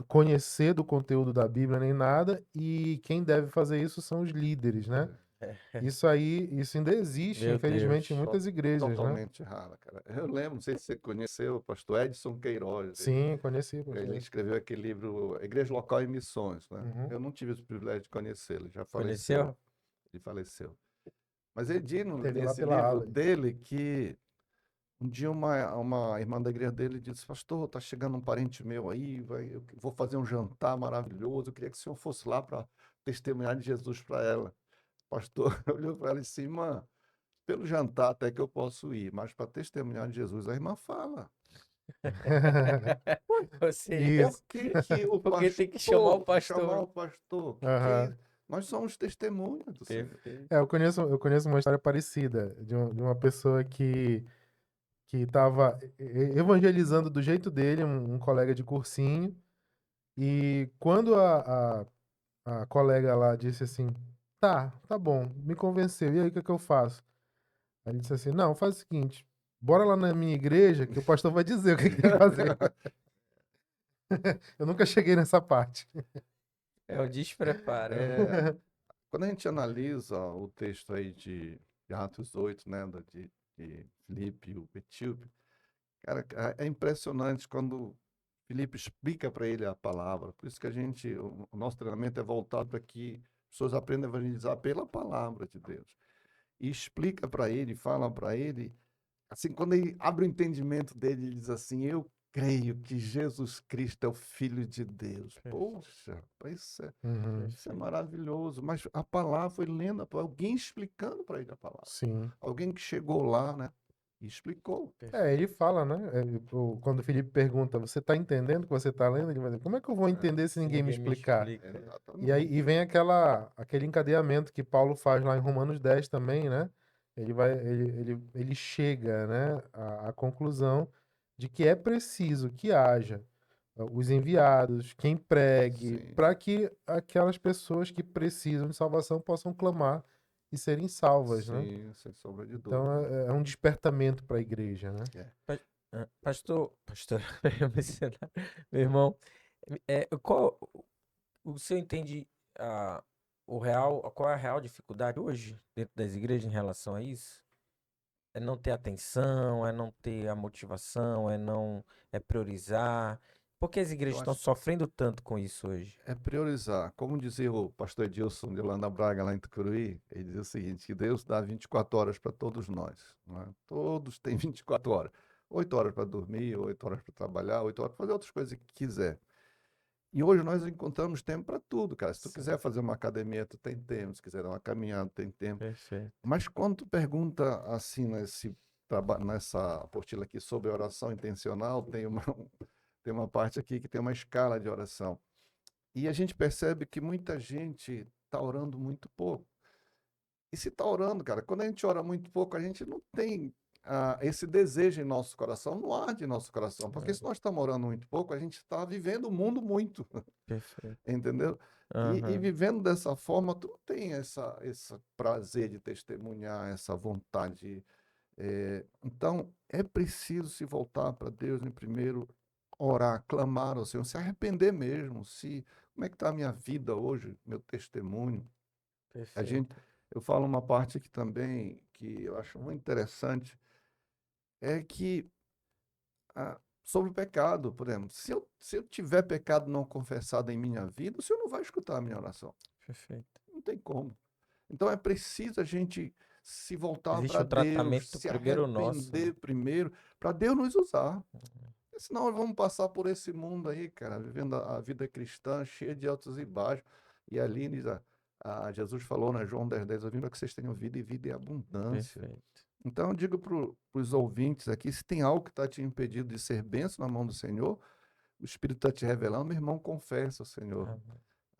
conhecer do conteúdo da Bíblia nem nada, e quem deve fazer isso são os líderes, né? Isso ainda existe, Meu infelizmente, em Deus. muitas igrejas, né? Totalmente errada, cara. Eu lembro, não sei se você conheceu o pastor Edson Queiroz. Sim, conheci, Ele pastor. escreveu aquele livro Igreja Local e Missões, né? Uhum. Eu não tive o privilégio de conhecê-lo, já Conheceu? faleceu. Ele faleceu. Mas ele diz Teve lá nesse pela livro ala. dele que um dia uma irmã da igreja dele disse, pastor, tá chegando um parente meu aí, eu vou fazer um jantar maravilhoso, eu queria que o senhor fosse lá para testemunhar de Jesus para ela. O pastor olhou para ela e disse, irmã, pelo jantar até que eu posso ir, mas para testemunhar de Jesus, a irmã fala. Ou seja, Isso. Por que que o porque tem que chamar o pastor, chamar o pastor. pastor? Que Aham. é isso? Nós somos testemunhas do Senhor. Perfeito. Eu conheço uma história parecida de uma pessoa que estava evangelizando do jeito dele, um colega de cursinho, e quando a colega lá disse assim, tá bom, me convenceu, e aí o que que eu faço? Aí ele disse assim, não, faz o seguinte, bora lá na minha igreja que o pastor vai dizer o que que tem que fazer. Eu nunca cheguei nessa parte. É o despreparo. É, quando a gente analisa o texto aí de Atos 8, né, de Filipe e o Etíope, cara, é impressionante quando Filipe explica para ele a palavra. Por isso que o nosso treinamento é voltado para que as pessoas aprendam a evangelizar pela palavra de Deus. E explica para ele, fala para ele, assim, quando ele abre o entendimento dele, ele diz assim, eu creio que Jesus Cristo é o Filho de Deus. Poxa, Uhum, isso é maravilhoso. Mas a palavra foi lenda, alguém explicando para ele a palavra. sim. Alguém que chegou lá, né? E explicou. Ele fala, né? Quando o Felipe pergunta, você tá entendendo o que você tá lendo? Ele vai dizer, como é que eu vou entender se Se ninguém me ninguém me explicar? explica. E aí Exatamente. vem aquele encadeamento que Paulo faz lá em Romanos 10 também, né? Ele chega, né, à conclusão de que é preciso que haja os enviados, quem pregue, Sim, para que aquelas pessoas que precisam de salvação possam clamar e serem salvas, né? sim, sem sombra de Então dúvida. é um despertamento para a igreja, né? É. Pastor, eu ia mencionar, meu irmão, Qual o senhor entende qual é a real dificuldade hoje dentro das igrejas em relação a isso? É não ter atenção, é não ter a motivação, é priorizar. Por que as igrejas Eu estão acho sofrendo tanto com isso hoje? é priorizar. Como dizia o pastor Edilson de Holanda Braga, lá em Tucuruí, ele dizia o seguinte, que Deus dá 24 horas para todos nós, não é? Todos têm 24 horas. 8 horas para dormir, 8 horas para trabalhar, 8 horas para fazer outras coisas que quiser. E hoje nós encontramos tempo para tudo, cara. Se tu Sim. quiser fazer uma academia, tu tem tempo. Se quiser dar uma caminhada, tem tempo. Perfeito. Mas quando tu pergunta assim nessa apostila aqui sobre oração intencional, tem uma parte aqui que tem uma escala de oração. E a gente percebe que muita gente está orando muito pouco. E se está orando, cara, quando a gente ora muito pouco, a gente não tem esse desejo em nosso coração, não arde em nosso coração. Porque se nós estamos orando muito pouco, a gente está vivendo o mundo muito, Perfeito. entendeu? E Aham. vivendo dessa forma, tu não tem esse prazer de testemunhar, essa vontade. Então, é preciso se voltar para Deus em primeiro, orar, clamar ao Senhor, se arrepender mesmo. Como é que está a minha vida hoje, meu testemunho? A gente, Perfeito. eu falo uma parte aqui também que eu acho muito interessante, é que sobre o pecado, por exemplo, se eu tiver pecado não confessado em minha vida, o Senhor não vai escutar a minha oração. Perfeito. Não tem como. Então é preciso a gente se voltar Existe para um Deus, tratamento se primeiro nosso, né? arrepender primeiro, para Deus nos usar. Senão nós vamos passar por esse mundo aí, cara, vivendo a vida cristã cheia de altos e baixos. E ali Jesus falou, né, João 10:10, eu vim para que vocês tenham vida e vida em abundância. Perfeito. Então eu digo para os ouvintes aqui, se tem algo que está te impedindo de ser bênção na mão do Senhor, o Espírito está te revelando, meu irmão, confessa ao Senhor. Amém.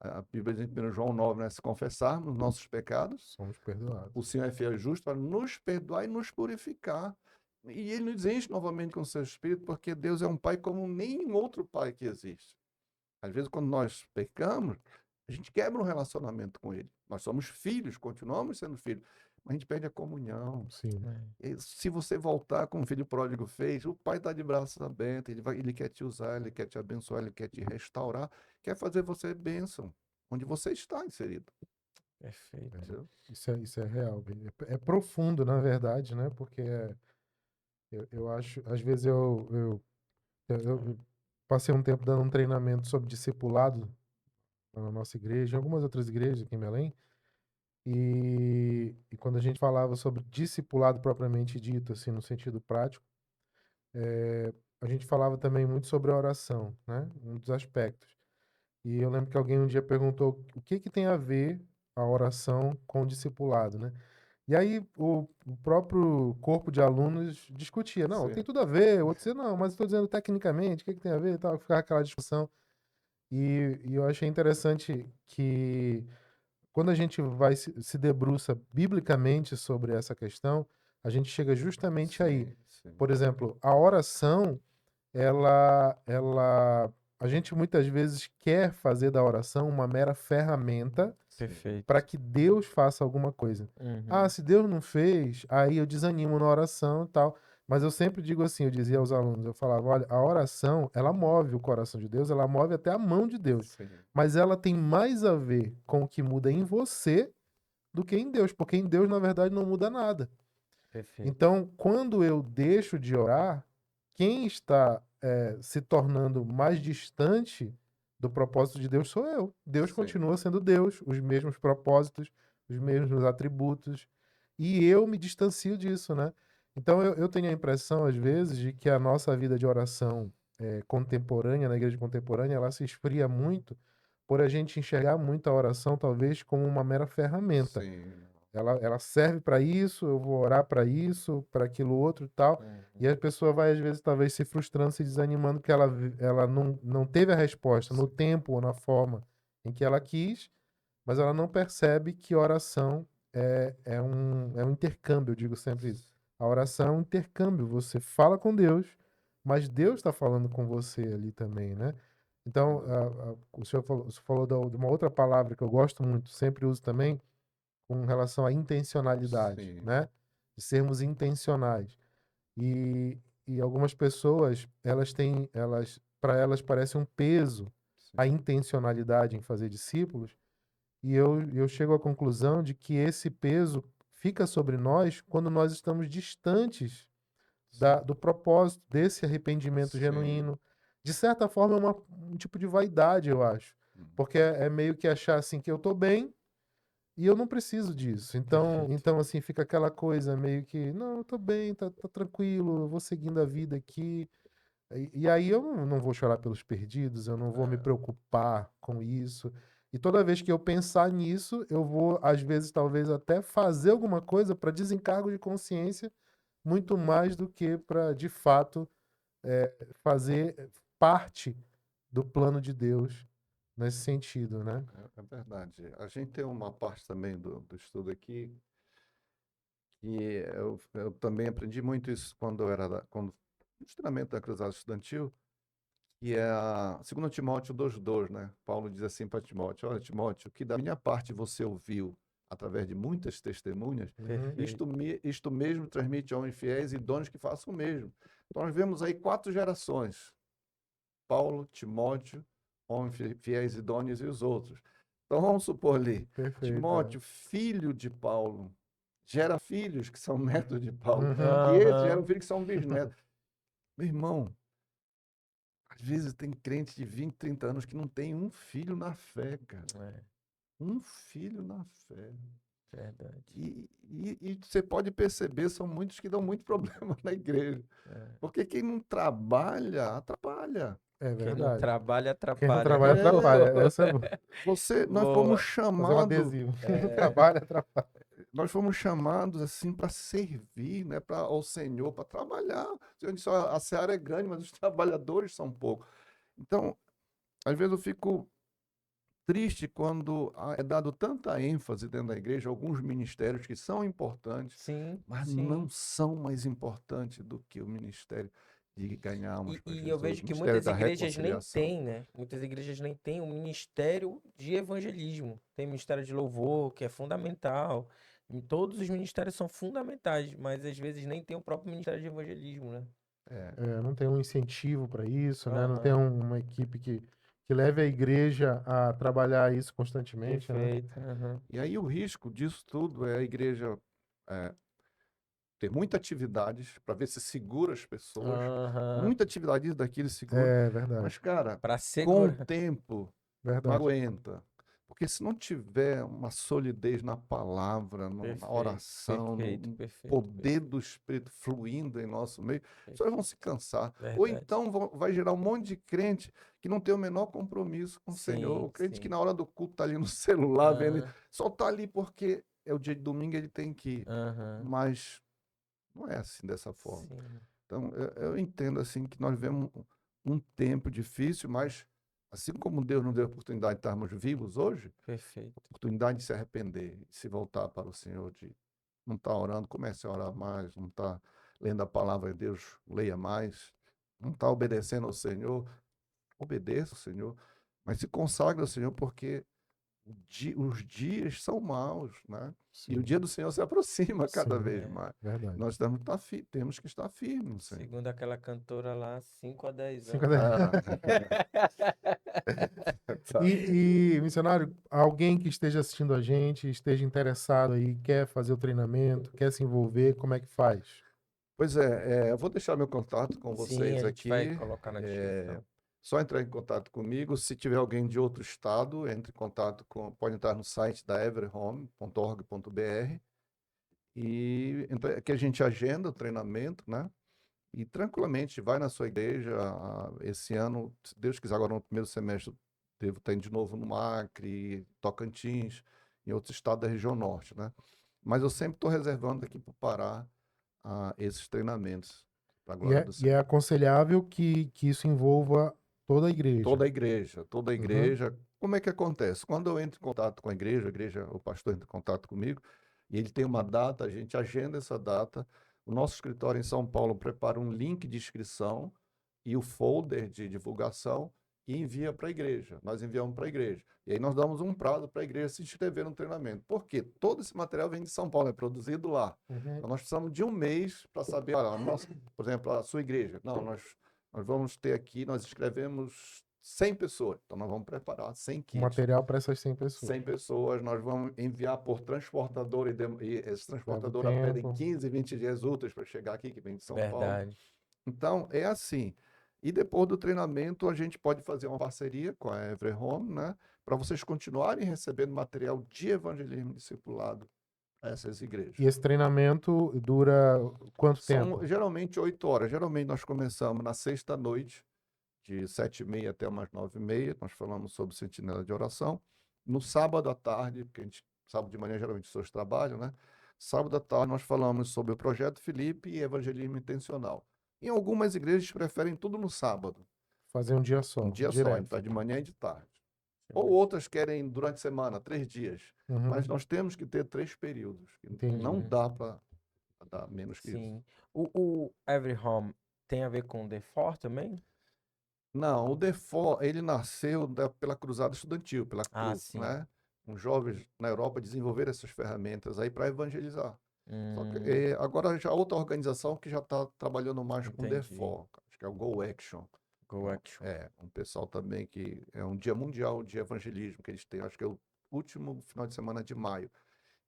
A Bíblia diz em 1 João 9, né, se confessarmos nossos pecados, Somos perdoados. o Senhor é fiel e justo para nos perdoar e nos purificar. E Ele nos enche novamente com o seu Espírito, porque Deus é um Pai como nenhum outro Pai que existe. Às vezes, quando nós pecamos, a gente quebra um relacionamento com Ele. Nós somos filhos, continuamos sendo filhos, mas a gente perde a comunhão. Sim. E se você voltar como o filho pródigo fez, o Pai está de braços abertos, ele quer te usar, Ele quer te abençoar, Ele quer te restaurar, quer fazer você bênção, onde você está inserido. Perfeito. Entendeu? Isso é real. É profundo, na verdade, né? Porque eu acho, às vezes eu passei um tempo dando um treinamento sobre discipulado na nossa igreja, em algumas outras igrejas aqui em Belém, e quando a gente falava sobre discipulado propriamente dito, assim, no sentido prático, a gente falava também muito sobre a oração, né? Um dos aspectos. E eu lembro que alguém um dia perguntou o que que tem a ver a oração com o discipulado, né? E aí o próprio corpo de alunos discutia, não, tem Sim. tudo a ver, o outro dizia, não, mas eu estou dizendo tecnicamente, o que que tem a ver e tal, ficava aquela discussão. E eu achei interessante que quando a gente vai se debruça biblicamente sobre essa questão, a gente chega justamente aí. Sim, sim. Por exemplo, a oração, ela, a gente muitas vezes quer fazer da oração uma mera ferramenta Perfeito. para que Deus faça alguma coisa. Ah, Uhum. se Deus não fez, aí eu desanimo na oração e tal. Mas eu sempre digo assim, eu dizia aos alunos, eu falava, olha, a oração, ela move o coração de Deus, ela move até a mão de Deus. Sim. Mas ela tem mais a ver com o que muda em você do que em Deus, porque em Deus, na verdade, não muda nada. Perfeito. Então, quando eu deixo de orar, quem está se tornando mais distante do propósito de Deus sou eu. Deus Sim. continua sendo Deus, os mesmos propósitos, os mesmos atributos, e eu me distancio disso, né? Então, eu tenho a impressão, às vezes, de que a nossa vida de oração contemporânea, na igreja contemporânea, ela se esfria muito por a gente enxergar muito a oração, talvez, como uma mera ferramenta. Sim. Ela serve para isso, eu vou orar para isso, para aquilo outro e tal. E a pessoa vai, às vezes, talvez se frustrando, se desanimando, porque ela não teve a resposta no tempo ou na forma em que ela quis, mas ela não percebe que oração é um intercâmbio, eu digo sempre isso. A oração é um intercâmbio, você fala com Deus, mas Deus está falando com você ali também, né? Então, o senhor falou de uma outra palavra que eu gosto muito, sempre uso também, com relação à intencionalidade, Sim. né? De sermos intencionais. E algumas pessoas, para elas parece um peso a intencionalidade em fazer discípulos, e eu chego à conclusão de que esse peso fica sobre nós quando nós estamos distantes do propósito, desse arrependimento Sim. genuíno. De certa forma, é um tipo de vaidade, eu acho. Porque é meio que achar assim que eu tô bem e eu não preciso disso. Então assim, fica aquela coisa meio que, não, eu tô bem, tá tranquilo, eu vou seguindo a vida aqui. E aí eu não vou chorar pelos perdidos, eu não vou me preocupar com isso. E toda vez que eu pensar nisso, eu vou, às vezes, talvez até fazer alguma coisa para desencargo de consciência, muito mais do que para, de fato, fazer parte do plano de Deus nesse sentido, né? É verdade. A gente tem uma parte também do estudo aqui que eu também aprendi muito isso quando eu era quando no treinamento da Cruzada Estudantil, que é a 2 Timóteo 2,2, né? Paulo diz assim para Timóteo: olha, Timóteo, o que da minha parte você ouviu através de muitas testemunhas, Perfeito. isto mesmo transmite a homens fiéis e idôneos que façam o mesmo. Então nós vemos aí 4 gerações: Paulo, Timóteo, homens fiéis, idôneos e os outros. Então vamos supor ali, Perfeito. Timóteo, filho de Paulo, gera filhos que são netos de Paulo, Uhum. e esses geram filhos que são bisnetos. Meu irmão, às vezes tem crente de 20, 30 anos que não tem um filho na fé, cara. É, Um filho na fé. verdade. E você pode perceber, são muitos que dão muito problema na igreja. É. Porque quem não trabalha, atrapalha. É Quem não verdade. trabalha, Quem não atrapalha. trabalha, É. atrapalha. Essa é boa. Nós Boa. fomos Fazer um chamados, adesivo. Quem não trabalha, atrapalha. nós fomos chamados assim para servir, né, ao Senhor, para trabalhar. O Senhor disse: "Ó, a seara é grande, mas os trabalhadores são poucos." Então, às vezes eu fico triste quando é dado tanta ênfase dentro da igreja a alguns ministérios que são importantes, Sim, mas sim. não são mais importantes do que o ministério de ganhar almas para E eu Jesus, vejo o que ministério muitas da igrejas nem reconciliação. têm, né? Muitas igrejas nem têm um ministério de evangelismo. Tem ministério de louvor, que é fundamental. E todos os ministérios são fundamentais, mas às vezes nem tem o próprio ministério de evangelismo, né? Não tem um incentivo para isso, né? Não tem Aham, uma equipe que leve a igreja a trabalhar isso constantemente, né? perfeito. Aham. E aí o risco disso tudo é a igreja é, ter muita atividades para ver se segura as pessoas, Aham. muita atividade disso, daquilo segura, É verdade, mas, cara, Pra com o segurar. tempo não verdade. aguenta. Porque se não tiver uma solidez na palavra, na Perfeito, oração, perfeito, no perfeito, poder do Espírito fluindo em nosso meio, as pessoas vão se perfeito. cansar. Ou Verdade. então vai gerar um monte de crente que não tem o menor compromisso com o Senhor. Sim, O crente que sim. na hora do culto está ali no celular, vendo, Aham, só está ali porque é o dia de domingo, ele tem que ir. aham. Mas não é assim dessa forma. Sim, Então, eu entendo assim que nós vivemos um tempo difícil, mas assim como Deus nos deu a oportunidade de estarmos vivos hoje, perfeito. oportunidade de se arrepender, de se voltar para o Senhor, de não estar orando, comece a orar mais, não estar lendo a palavra de Deus, leia mais, não estar obedecendo ao Senhor, obedeça ao Senhor, mas se consagre ao Senhor porque os dias são maus, né? E o Sim, dia do Senhor se aproxima cada sim, vez É. mais. verdade. Nós temos que estar firmes no Senhor. Segundo aquela cantora lá, 5 a 10 5 a anos. 10. Tá. Missionário, alguém que esteja assistindo a gente, esteja interessado aí, quer fazer o treinamento, quer se envolver, como é que faz? Pois eu vou deixar meu contato com Sim, vocês a gente vai aqui. colocar na É, descrição. só entrar em contato comigo. Se tiver alguém de outro estado, entre em contato pode entrar no site da everhome.org.br e que a gente agenda o treinamento, né? E tranquilamente vai na sua igreja. Esse ano, se Deus quiser, agora no primeiro semestre, devo estar indo de novo no Acre, Tocantins, em outros estados da região norte, né? Mas eu sempre estou reservando aqui para o Pará esses treinamentos, para a E glória é, do e Senhor. é aconselhável que isso envolva toda a igreja. Toda a igreja, toda a Uhum. igreja. Como é que acontece? Quando eu entro em contato com a igreja, o pastor entra em contato comigo, e ele tem uma data, a gente agenda essa data. O nosso escritório em São Paulo prepara um link de inscrição e o folder de divulgação e envia para a igreja. Nós enviamos para a igreja. E aí nós damos um prazo para a igreja se inscrever no treinamento. Por quê? Todo esse material vem de São Paulo, é produzido lá. Uhum. Então nós precisamos de um mês para saber, olha, por exemplo, a sua igreja. Não, nós vamos ter aqui, nós escrevemos 100 pessoas. Então, nós vamos preparar 100 O kits. material para essas 100 pessoas. 100 pessoas, nós vamos enviar por transportador e esse transportador Leva pedem tempo. 15, 20 dias úteis para chegar aqui, que vem de São Paulo. Verdade. Então, é assim. E depois do treinamento, a gente pode fazer uma parceria com a Every Home, né? Para vocês continuarem recebendo material de evangelismo discipulado a essas igrejas. E esse treinamento dura quanto tempo? São geralmente 8 horas. Geralmente nós começamos na sexta-noite, de 7h30 até umas 9h30. Nós falamos sobre sentinela de oração. No sábado à tarde, porque sábado de manhã geralmente as pessoas trabalham, né? Sábado à tarde nós falamos sobre o Projeto Filipe e evangelismo intencional. Em algumas igrejas preferem tudo no sábado, Fazer um dia só, um dia só, a direto. gente faz de manhã e de tarde. Ou outras querem durante a semana, 3 dias. Uhum. Mas nós temos que ter 3 períodos. Entendi. Não dá para dar menos que isso. Sim. O Every Home tem a ver com o The Four também? Não, o DeFo, ele nasceu pela cruzada estudantil, pela Ah, CRU, sim. né? Os jovens na Europa desenvolveram essas ferramentas aí para evangelizar. Só que, Hum, agora já outra organização que já está trabalhando mais com o Entendi. DeFo, acho que é o Go Action. Go Action. É, um pessoal também que é um dia mundial de evangelismo que eles têm, acho que é o último final de semana de maio.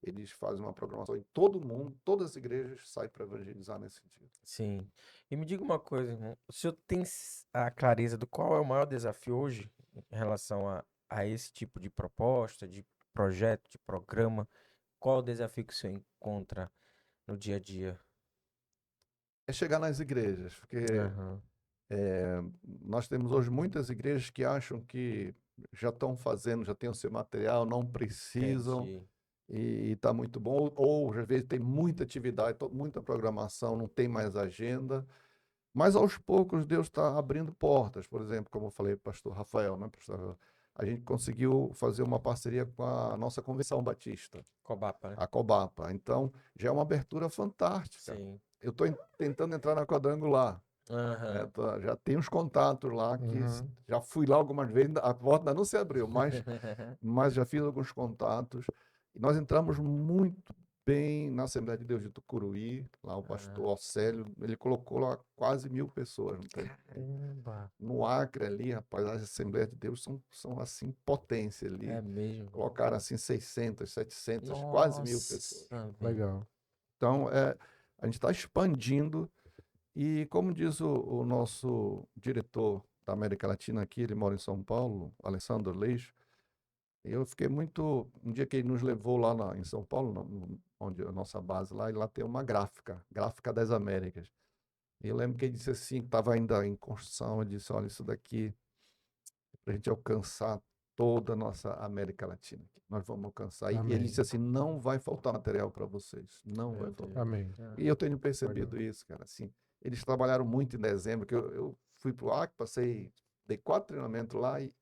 Eles fazem uma programação em todo mundo, todas as igrejas saem para evangelizar nesse dia. Sim. E me diga uma coisa, irmão. O senhor tem a clareza do qual é o maior desafio hoje em relação a esse tipo de proposta, de projeto, de programa? Qual o desafio que o senhor encontra no dia a dia? É chegar nas igrejas, porque Aham. nós temos hoje muitas igrejas que acham que já estão fazendo, já têm o seu material, não precisam Entendi. e está muito bom. Ou às vezes tem muita atividade, muita programação, não tem mais agenda. Mas aos poucos Deus está abrindo portas. Por exemplo, como eu falei, pastor Rafael, né, pastor Rafael? A gente conseguiu fazer uma parceria com a nossa Convenção Batista, Cobapa, né? a Cobapa. Então, já é uma abertura fantástica. Sim. Eu estou tentando entrar na quadrangular. Aham. Já tem uns contatos lá que Uhum. já fui lá algumas vezes, a porta ainda não se abriu, mas já fiz alguns contatos. E nós entramos muito bem na Assembleia de Deus de Tucuruí, lá o pastor Océlio, ele colocou lá quase 1.000 pessoas. Não tem? Caramba. No Acre ali, rapaz, as Assembleias de Deus são assim, potência ali. É mesmo. Colocaram assim 600, 700, quase 1.000 pessoas. Nossa, velho. Legal. Então, a gente está expandindo. E como diz o nosso diretor da América Latina aqui, ele mora em São Paulo, Alessandro Leix, eu fiquei muito... Um dia que ele nos levou lá em São Paulo, onde é a nossa base lá, e lá tem uma gráfica das Américas. E eu lembro que ele disse assim, que estava ainda em construção, ele disse, olha, isso daqui, para a gente alcançar toda a nossa América Latina. Nós vamos alcançar. E ele Amém. disse assim, não vai faltar material para vocês, não vai Meu faltar. Deus. Amém. E eu tenho percebido isso, cara, assim, eles trabalharam muito em dezembro, que eu fui para o Acre, dei 4 treinamentos lá e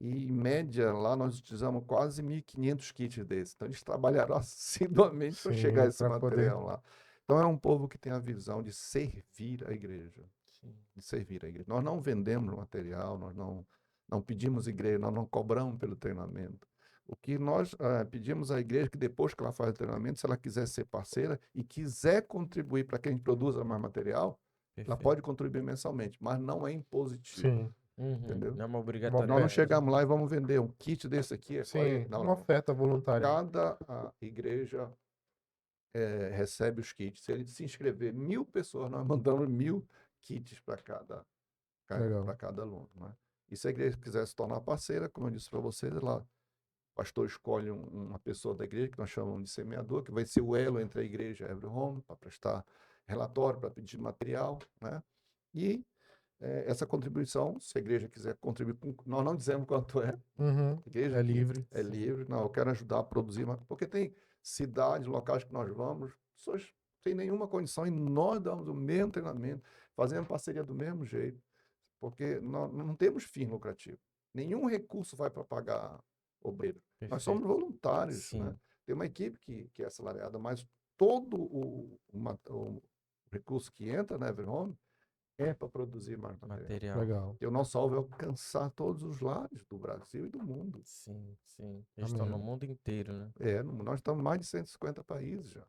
em média lá nós utilizamos quase 1.500 kits desses. Então eles trabalharam assiduamente para chegar Sim, esse para poder. material lá. Então é um povo que tem a visão de servir a igreja, Sim. de servir a igreja. Nós não vendemos material, nós não pedimos igreja, nós não cobramos pelo treinamento. O que nós pedimos à igreja que depois que ela faz o treinamento, se ela quiser ser parceira e quiser contribuir para que a gente produza mais material, ela Perfeito. pode contribuir mensalmente, mas não é impositivo, Sim. Uhum. entendeu? Não é uma Nós obrigatoriedade. não chegamos lá e vamos vender um kit desse aqui. Sim. Não, Uma não. oferta voluntária. Cada igreja recebe os kits. Se ele se inscrever 1.000 pessoas, nós mandamos 1.000 kits para Legal. cada aluno, né? E se a igreja quiser se tornar parceira, como eu disse para vocês, lá o pastor escolhe uma pessoa da igreja, que nós chamamos de semeador, que vai ser o elo entre a igreja e a Every Home, para prestar relatório, para pedir material, né? E essa contribuição, se a igreja quiser contribuir, nós não dizemos quanto é, Uhum. a igreja É livre. é livre, não, eu quero ajudar a produzir, porque tem cidades, locais que nós vamos, pessoas sem nenhuma condição e nós damos o mesmo treinamento, fazemos parceria do mesmo jeito, porque nós não temos fim lucrativo. Nenhum recurso vai para pagar obreiro. Nós somos Perfeito. voluntários, né? Sim. Tem uma equipe que é assalariada, mas todo o recurso que entra na Every Home é para produzir mais material. Material. Legal. E o nosso alvo é alcançar todos os lares do Brasil e do mundo. Sim, sim. Eles estão no Amém. mundo inteiro, né? Nós estamos em mais de 150 países já.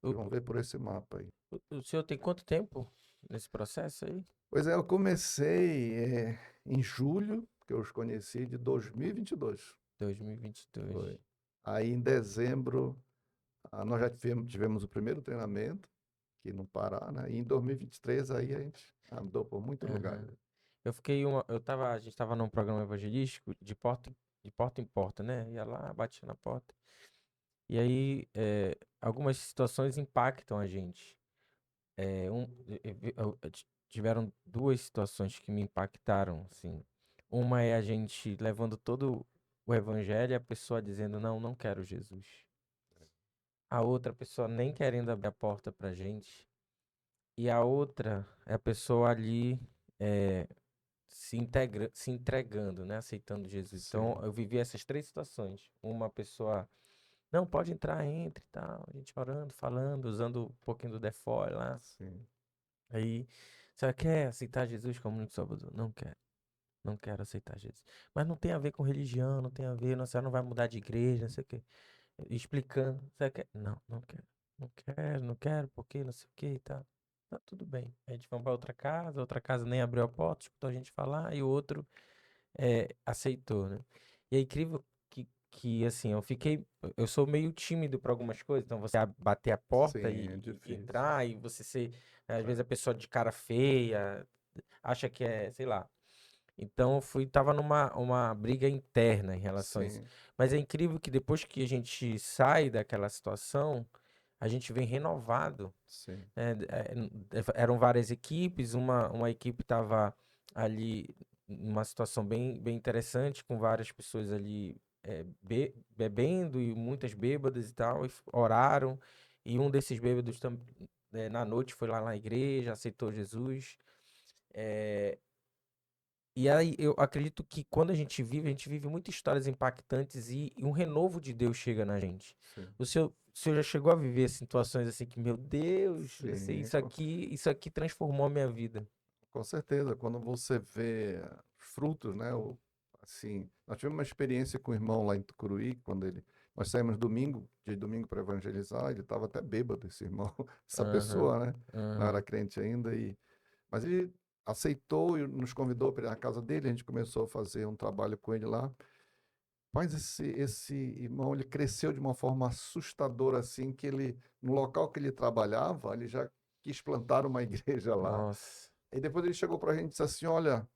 Vocês vão ver por esse mapa aí. O senhor tem quanto tempo nesse processo aí? Pois é, eu comecei em julho, porque que eu os conheci de 2022. 2022. Foi. Aí em dezembro, nós já tivemos o primeiro treinamento aqui no Pará, né? E em 2023 aí a gente andou por muitos lugares. Aham. A gente tava num programa evangelístico de porta em porta, né? Ia lá, batia na porta. E aí, algumas situações impactam a gente. Tiveram duas situações que me impactaram, assim. Uma é a gente levando todo o evangelho e a pessoa dizendo, não, não quero Jesus. A outra pessoa nem querendo abrir a porta pra gente. E a outra é a pessoa ali se entregando, né? Aceitando Jesus. Então, Sim, eu vivi essas três situações. Uma pessoa, não, pode entrar, entre e tal. A gente orando, falando, usando um pouquinho do default lá. sim, Aí, você quer aceitar Jesus como único salvador? Não quero. Não quero aceitar Jesus. Mas não tem a ver com religião, não tem a ver, não, você não vai mudar de igreja, não sei o quê. Explicando. Você quer? Não, não quero. Não quero, porque não sei o quê e tal. Tá tudo bem. A gente foi pra outra casa nem abriu a porta, escutou a gente falar, e o outro aceitou, né? E é incrível que assim, eu sou meio tímido para algumas coisas, então você bater a porta sim, é e difícil. entrar, e você ser, às vezes É, a pessoa de cara feia, acha que é, sei lá. Então tava uma briga interna em relação a isso. sim, Mas é incrível que depois que a gente sai daquela situação, a gente vem renovado. sim, Eram várias equipes, uma equipe estava ali numa situação bem interessante, com várias pessoas ali bebendo e muitas bêbadas e tal, oraram, e um desses bêbados na noite foi lá na igreja, aceitou Jesus. eh, e aí eu acredito que quando a gente vive muitas histórias impactantes e um renovo de Deus chega na gente. sim, O senhor já chegou a viver situações assim que, meu Deus, assim, sim, isso aqui transformou a minha vida. com certeza. Quando você vê os frutos, né? Assim, nós tivemos uma experiência com o irmão lá em Tucuruí, nós saímos de domingo para evangelizar, ele estava até bêbado, esse irmão, essa Aham, pessoa, né? Não era aham. crente ainda, mas ele aceitou e nos convidou para ir à casa dele, a gente começou a fazer um trabalho com ele lá. Mas esse irmão, ele cresceu de uma forma assustadora, assim, que no local que ele trabalhava, ele já quis plantar uma igreja lá. Nossa, E depois ele chegou para a gente e disse assim, olha,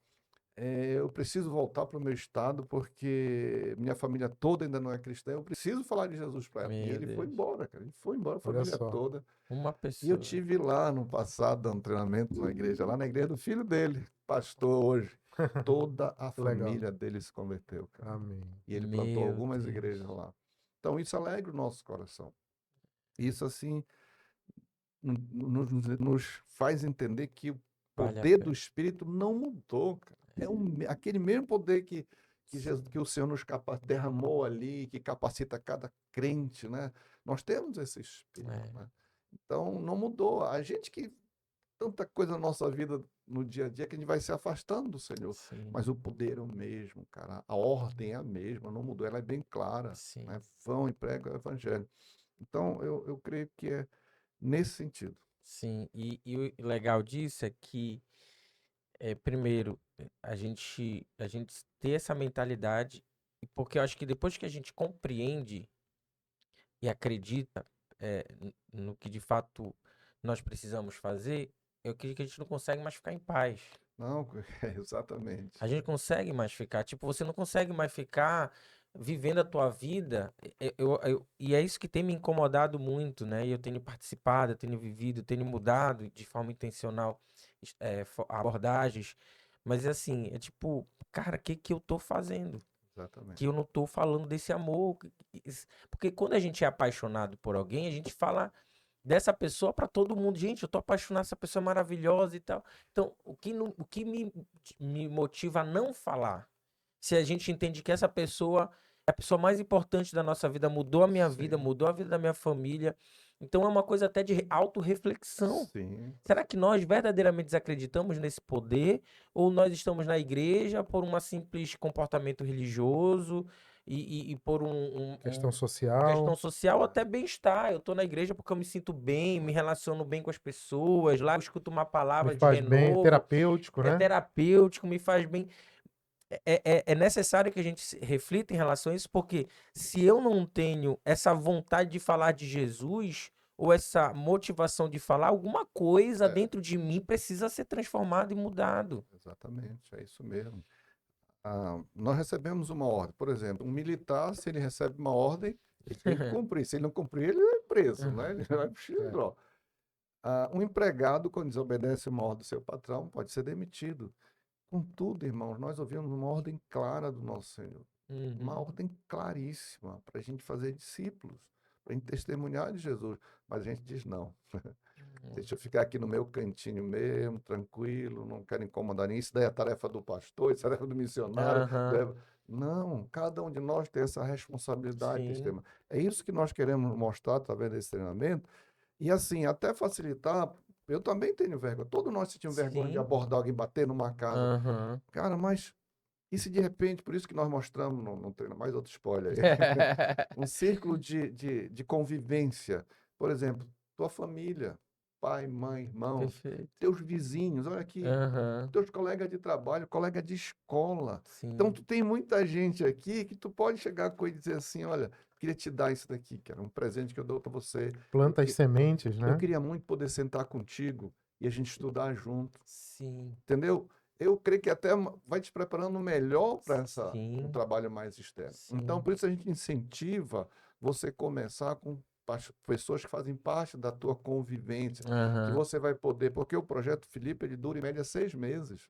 eu preciso voltar para o meu estado porque minha família toda ainda não é cristã, eu preciso falar de Jesus para ela. E meu ele foi Deus. embora, cara, ele foi embora, a Olha família só. toda. Uma E eu pessoa. tive lá no passado, dando treinamento na igreja, lá na igreja do filho dele, pastor hoje. Toda a Legal. família dele se converteu, cara. Amém. E ele plantou Meu algumas igrejas Deus. lá. Então, isso alegra o nosso coração. Isso, assim, nos faz entender que o Vale a poder do pena. Espírito não mudou, cara. Aquele mesmo poder que o Senhor derramou ali, que capacita cada crente, né? Nós temos esse Espírito, É, né? Então, não mudou. A gente que tanta coisa na nossa vida no dia a dia que a gente vai se afastando do Senhor. sim, Mas o poder é o mesmo, cara. A ordem é a mesma, não mudou. Ela é bem clara, sim, né? Vão e pregam o evangelho. Então, eu creio que é nesse sentido. sim. E o legal disso é que, primeiro, a gente ter essa mentalidade, porque eu acho que depois que a gente compreende e acredita no que de fato nós precisamos fazer, eu acredito que a gente não consegue mais ficar em paz. Não, exatamente. A gente consegue mais ficar. Tipo, você não consegue mais ficar vivendo a tua vida. E é isso que tem me incomodado muito, né? E eu tenho participado, eu tenho vivido, eu tenho mudado de forma intencional abordagens. Mas assim, é tipo, cara, o que que eu tô fazendo? Exatamente. Que eu não tô falando desse amor. Porque quando a gente é apaixonado por alguém, a gente fala dessa pessoa para todo mundo. Gente, eu tô apaixonado, essa pessoa é maravilhosa e tal. Então, o que me motiva a não falar? Se a gente entende que essa pessoa é a pessoa mais importante da nossa vida, mudou a minha vida, Sim, mudou a vida da minha família. Então é uma coisa até de autorreflexão. sim, Será que nós verdadeiramente acreditamos nesse poder? Ou nós estamos na igreja por um simples comportamento religioso e por Questão uma questão social. social, até bem-estar? Eu tô na igreja porque eu me sinto bem, me relaciono bem com as pessoas, lá eu escuto uma Me palavra de faz bem, renovo, terapêutico, é né? terapêutico, me faz bem. é necessário que a gente reflita em relação a isso, porque se eu não tenho essa vontade de falar de Jesus, ou essa motivação de falar, alguma coisa É, dentro de mim precisa ser transformado e mudado. exatamente, é isso mesmo. Nós recebemos uma ordem. Por exemplo, um militar, se ele recebe uma ordem, ele tem que cumprir. Se ele não cumprir, ele é preso, né? Ele vai pro xilindró. Um empregado, quando desobedece uma ordem do seu patrão, pode ser demitido. Contudo, irmãos, nós ouvimos uma ordem clara do nosso Senhor. Uma Uhum. ordem claríssima para a gente fazer discípulos, para a gente testemunhar de Jesus. Mas a gente diz não. Deixa eu ficar aqui no meu cantinho mesmo, tranquilo, não quero incomodar ninguém. Isso daí é tarefa do pastor, isso é tarefa do missionário. Aham. Não, cada um de nós tem essa responsabilidade de Sim. testemunhar. É isso que nós queremos mostrar através desse treinamento. E assim, até facilitar, eu também tenho vergonha. Todos nós sentimos vergonha de Sim. abordar alguém, bater numa casa. Aham. Cara, mas e se de repente, por isso que nós mostramos no treino, mais outro spoiler aí, um círculo de convivência. Por exemplo, tua família, pai, mãe, irmãos, Perfeito. teus vizinhos, olha aqui, Aham. teus colegas de trabalho, colega de escola. Então, Sim. tu tem muita gente aqui que tu pode chegar com ele e dizer assim, olha, queria te dar isso daqui, que era um presente que eu dou para você. Planta as sementes, Eu né? queria muito poder sentar contigo e a gente estudar junto. Sim. Entendeu? Eu creio que até vai te preparando melhor para um Sim. trabalho mais externo. Então, Sim. por isso a gente incentiva você começar com pessoas que fazem parte da tua convivência, que Aham. você vai poder, porque o projeto Felipe ele dura em média 6 meses,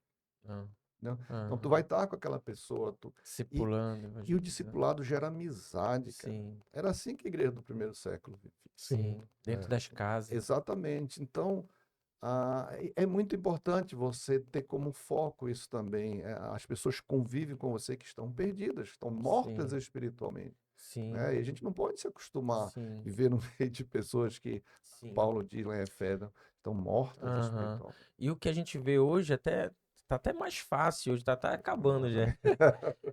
Ah, né? Então, tu aham. vai estar com aquela pessoa, e, Discipulando, e o evangelizando. discipulado gera amizade, cara. Sim. Era assim que a igreja do primeiro século vivia. Sim. Sim. Dentro das casas. Exatamente. Então, é muito importante você ter como foco isso também. As pessoas convivem com você que estão perdidas, estão mortas Sim. espiritualmente, Sim. né? E a gente não pode se acostumar a Sim. viver no meio de pessoas que Sim. Paulo diz lá em Efésios, estão mortas Aham. espiritualmente. E o que a gente vê hoje até tá até mais fácil hoje, tá até acabando já.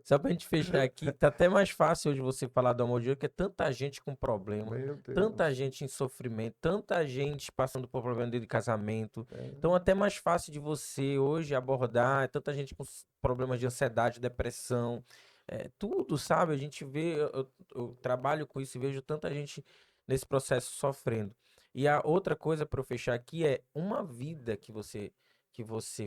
Só pra gente fechar aqui, tá até mais fácil hoje você falar do amor de Deus, porque é tanta gente com problema, Meu tanta Deus. gente em sofrimento, tanta gente passando por problema dentro de casamento. Então, É, até mais fácil de você hoje abordar, é tanta gente com problemas de ansiedade, depressão, tudo, sabe? A gente vê, eu trabalho com isso e vejo tanta gente nesse processo sofrendo. E a outra coisa para eu fechar aqui é uma vida que você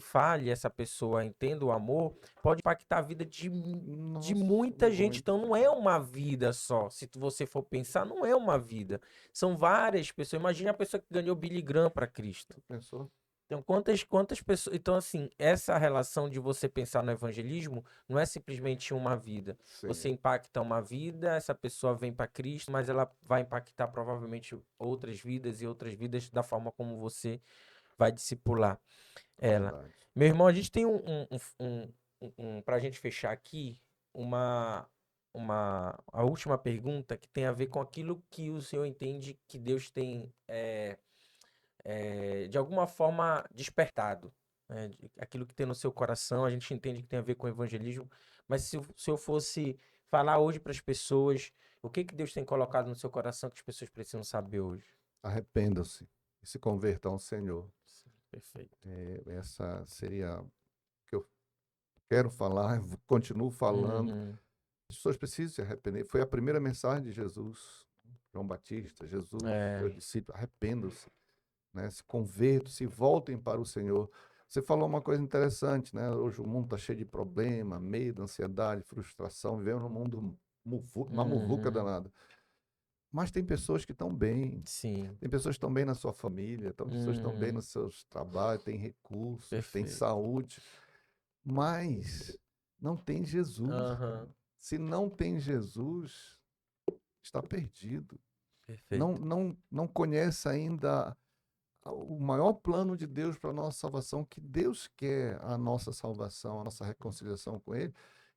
fale, essa pessoa entenda o amor, pode impactar a vida de nossa, muita gente. muito. Então não é uma vida só. Se você for pensar, não é uma vida. São várias pessoas. Imagine a pessoa que ganhou Billy Graham para Cristo. Pensou? Então, quantas pessoas. Então, assim, essa relação de você pensar no evangelismo não é simplesmente uma vida. Você Sim, impacta uma vida, essa pessoa vem para Cristo, mas ela vai impactar provavelmente outras vidas e outras vidas da forma como você vai discipular ela. verdade. Meu irmão, a gente tem pra gente fechar aqui, a última pergunta que tem a ver com aquilo que o senhor entende que Deus tem, de alguma forma, despertado. Né? Aquilo que tem no seu coração, a gente entende que tem a ver com o evangelismo, mas se o senhor fosse falar hoje para as pessoas, o que que Deus tem colocado no seu coração que as pessoas precisam saber hoje? Arrependam-se e se convertam ao Senhor. Sim, perfeito. Essa seria o que eu quero falar, continuo falando. Uhum. As pessoas precisam se arrepender. Foi a primeira mensagem de Jesus, João Batista, Jesus, É, seus discípulos, arrependam-se, né? Se convertam, se voltem para o Senhor. Você falou uma coisa interessante, né? Hoje o mundo está cheio de problema, medo, ansiedade, frustração, vivemos num mundo uma muvuca uhum. danada. Mas tem pessoas que estão bem, Sim. tem pessoas que estão bem na sua família, tem pessoas que estão bem Uhum. nos seus trabalhos, têm recursos, têm Perfeito. saúde, mas não tem Jesus. Aham. Se não tem Jesus, está perdido. Perfeito. Não conhece ainda o maior plano de Deus para a nossa salvação, que Deus quer a nossa salvação, a nossa reconciliação com Ele.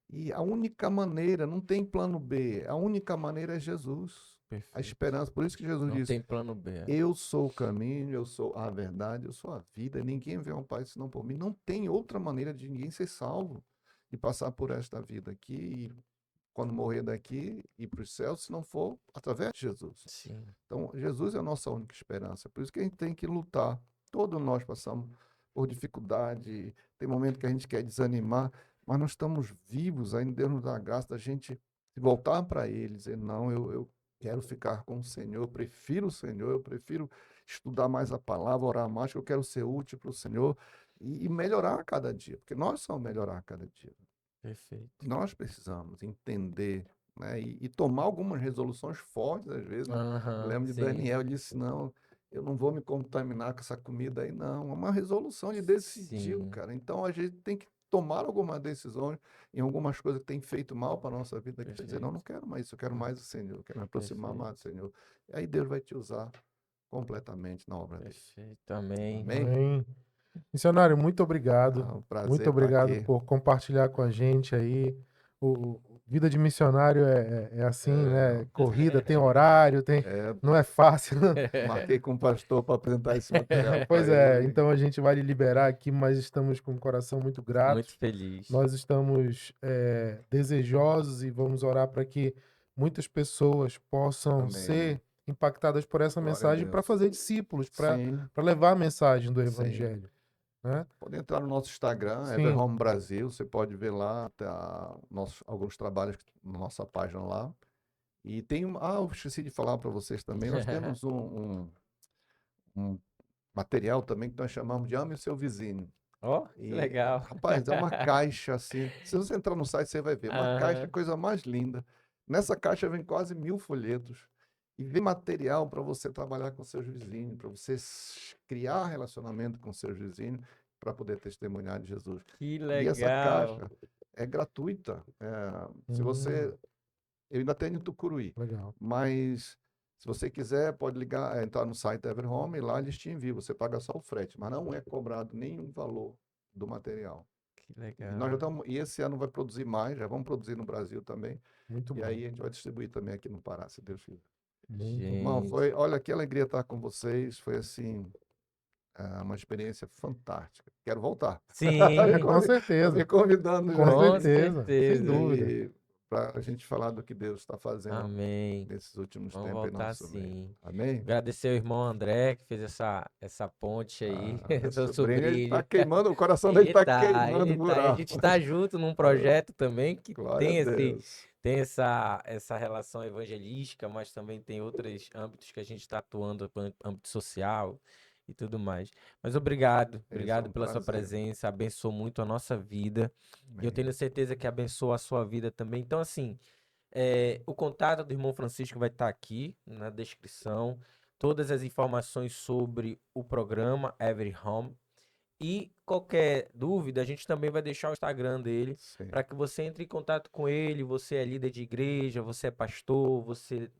E a única maneira, não tem plano B, a única maneira é Jesus. A Perfeito. esperança. Por isso que Jesus Não disse: tem plano B. eu sou o caminho, eu sou a verdade, eu sou a vida. Ninguém vê ao Pai senão por mim. Não tem outra maneira de ninguém ser salvo, de passar por esta vida aqui e quando morrer daqui ir para os céus, se não for através de Jesus. Sim. Então, Jesus é a nossa única esperança. Por isso que a gente tem que lutar. Todos nós passamos por dificuldade, tem momento que a gente quer desanimar, mas nós estamos vivos, ainda Deus nos dá a graça da gente se voltar para Ele, dizer, não, eu quero ficar com o Senhor, eu prefiro o Senhor, eu prefiro estudar mais a palavra, orar mais, que eu quero ser útil para o Senhor e melhorar a cada dia, porque nós somos melhorar a cada dia. Perfeito. Nós precisamos entender, né, e tomar algumas resoluções fortes, às vezes, né? Eu Aham, lembro de sim. Daniel, ele disse, não, eu não vou me contaminar com essa comida aí, não. É uma resolução de decidir, Sim, cara. Então, a gente tem que tomar algumas decisões em algumas coisas que tem feito mal para a nossa vida, que dizer, não, não quero mais isso, eu quero mais o Senhor, eu quero me aproximar mais do Senhor. E aí Deus vai te usar completamente na obra dele. perfeito. Amém. Amém? Amém. Missionário, muito obrigado. Ah, um prazer Muito estar obrigado aqui. por compartilhar com a gente aí. O vida de missionário é assim, né? Corrida, tem horário, tem... É, não é fácil. marquei com o pastor para apresentar esse material para Pois é, ele. então a gente vai lhe liberar aqui, mas estamos com o coração muito grato. Muito feliz. Nós estamos desejosos e vamos orar para que muitas pessoas possam Amém. ser impactadas por essa Glória a mensagem para Deus. fazer discípulos, para Sim, levar a mensagem do sim. Evangelho. Né? Pode entrar no nosso Instagram, Sim. Everhome Brasil, você pode ver lá alguns trabalhos na nossa página lá. E tem eu esqueci de falar para vocês também, nós temos um material também que nós chamamos de Ame o Seu Vizinho. Ó, que E, legal. rapaz, é uma caixa assim, se você entrar no site você vai ver, uma caixa, Aham. coisa mais linda. Nessa caixa vem quase 1000 folhetos. E vem material para você trabalhar com seus vizinhos, para você criar relacionamento com seus vizinhos, para poder testemunhar de Jesus. Que E essa legal. caixa é gratuita. Se Hum, você. Eu ainda tenho em Tucuruí, legal. mas se você quiser, pode ligar, entrar no site Everhome e lá eles te enviam. Você paga só o frete, mas não é cobrado nenhum valor do material. Que E nós já legal. estamos, e esse ano vai produzir mais, já vamos produzir no Brasil também. Muito E bom. aí a gente vai distribuir também aqui no Pará, se Deus quiser. Muito Irmão, Gente. olha que alegria estar com vocês. Foi assim, uma experiência fantástica. Quero voltar. Sim, Com Tá certeza. me convidando Com já. com certeza. Sem certeza. dúvida. Para a gente falar do que Deus está fazendo Amém. nesses últimos Vamos tempos em voltar nosso meio. sim. Amém? Agradecer ao irmão André que fez essa ponte aí, Meu seu sobrinho, ele está sobrinho. queimando, o coração dele está queimando Ele por tá. E a alto. gente tá junto num projeto também que Glória a Deus. tem essa relação evangelística, mas também tem outros âmbitos que a gente está atuando, âmbito social e tudo mais. Mas obrigado um pela sua prazer. presença, abençoou muito a nossa vida. E eu Amém. tenho certeza que abençoa a sua vida também. Então, assim, o contato do irmão Francisco vai estar aqui na descrição. Todas as informações sobre o programa Every Home. E qualquer dúvida, a gente também vai deixar o Instagram dele Sim. para que você entre em contato com ele. Você é líder de igreja, você é pastor, você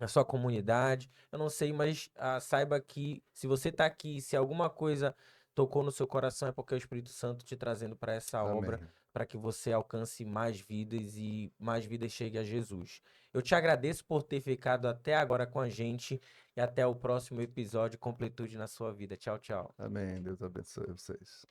a sua comunidade. Eu não sei, mas saiba que se você está aqui, se alguma coisa tocou no seu coração, é porque é o Espírito Santo te trazendo para essa obra, Amém. para que você alcance mais vidas e mais vidas cheguem a Jesus. Eu te agradeço por ter ficado até agora com a gente e até o próximo episódio Completude na sua vida. Tchau, tchau. Amém. Deus abençoe vocês.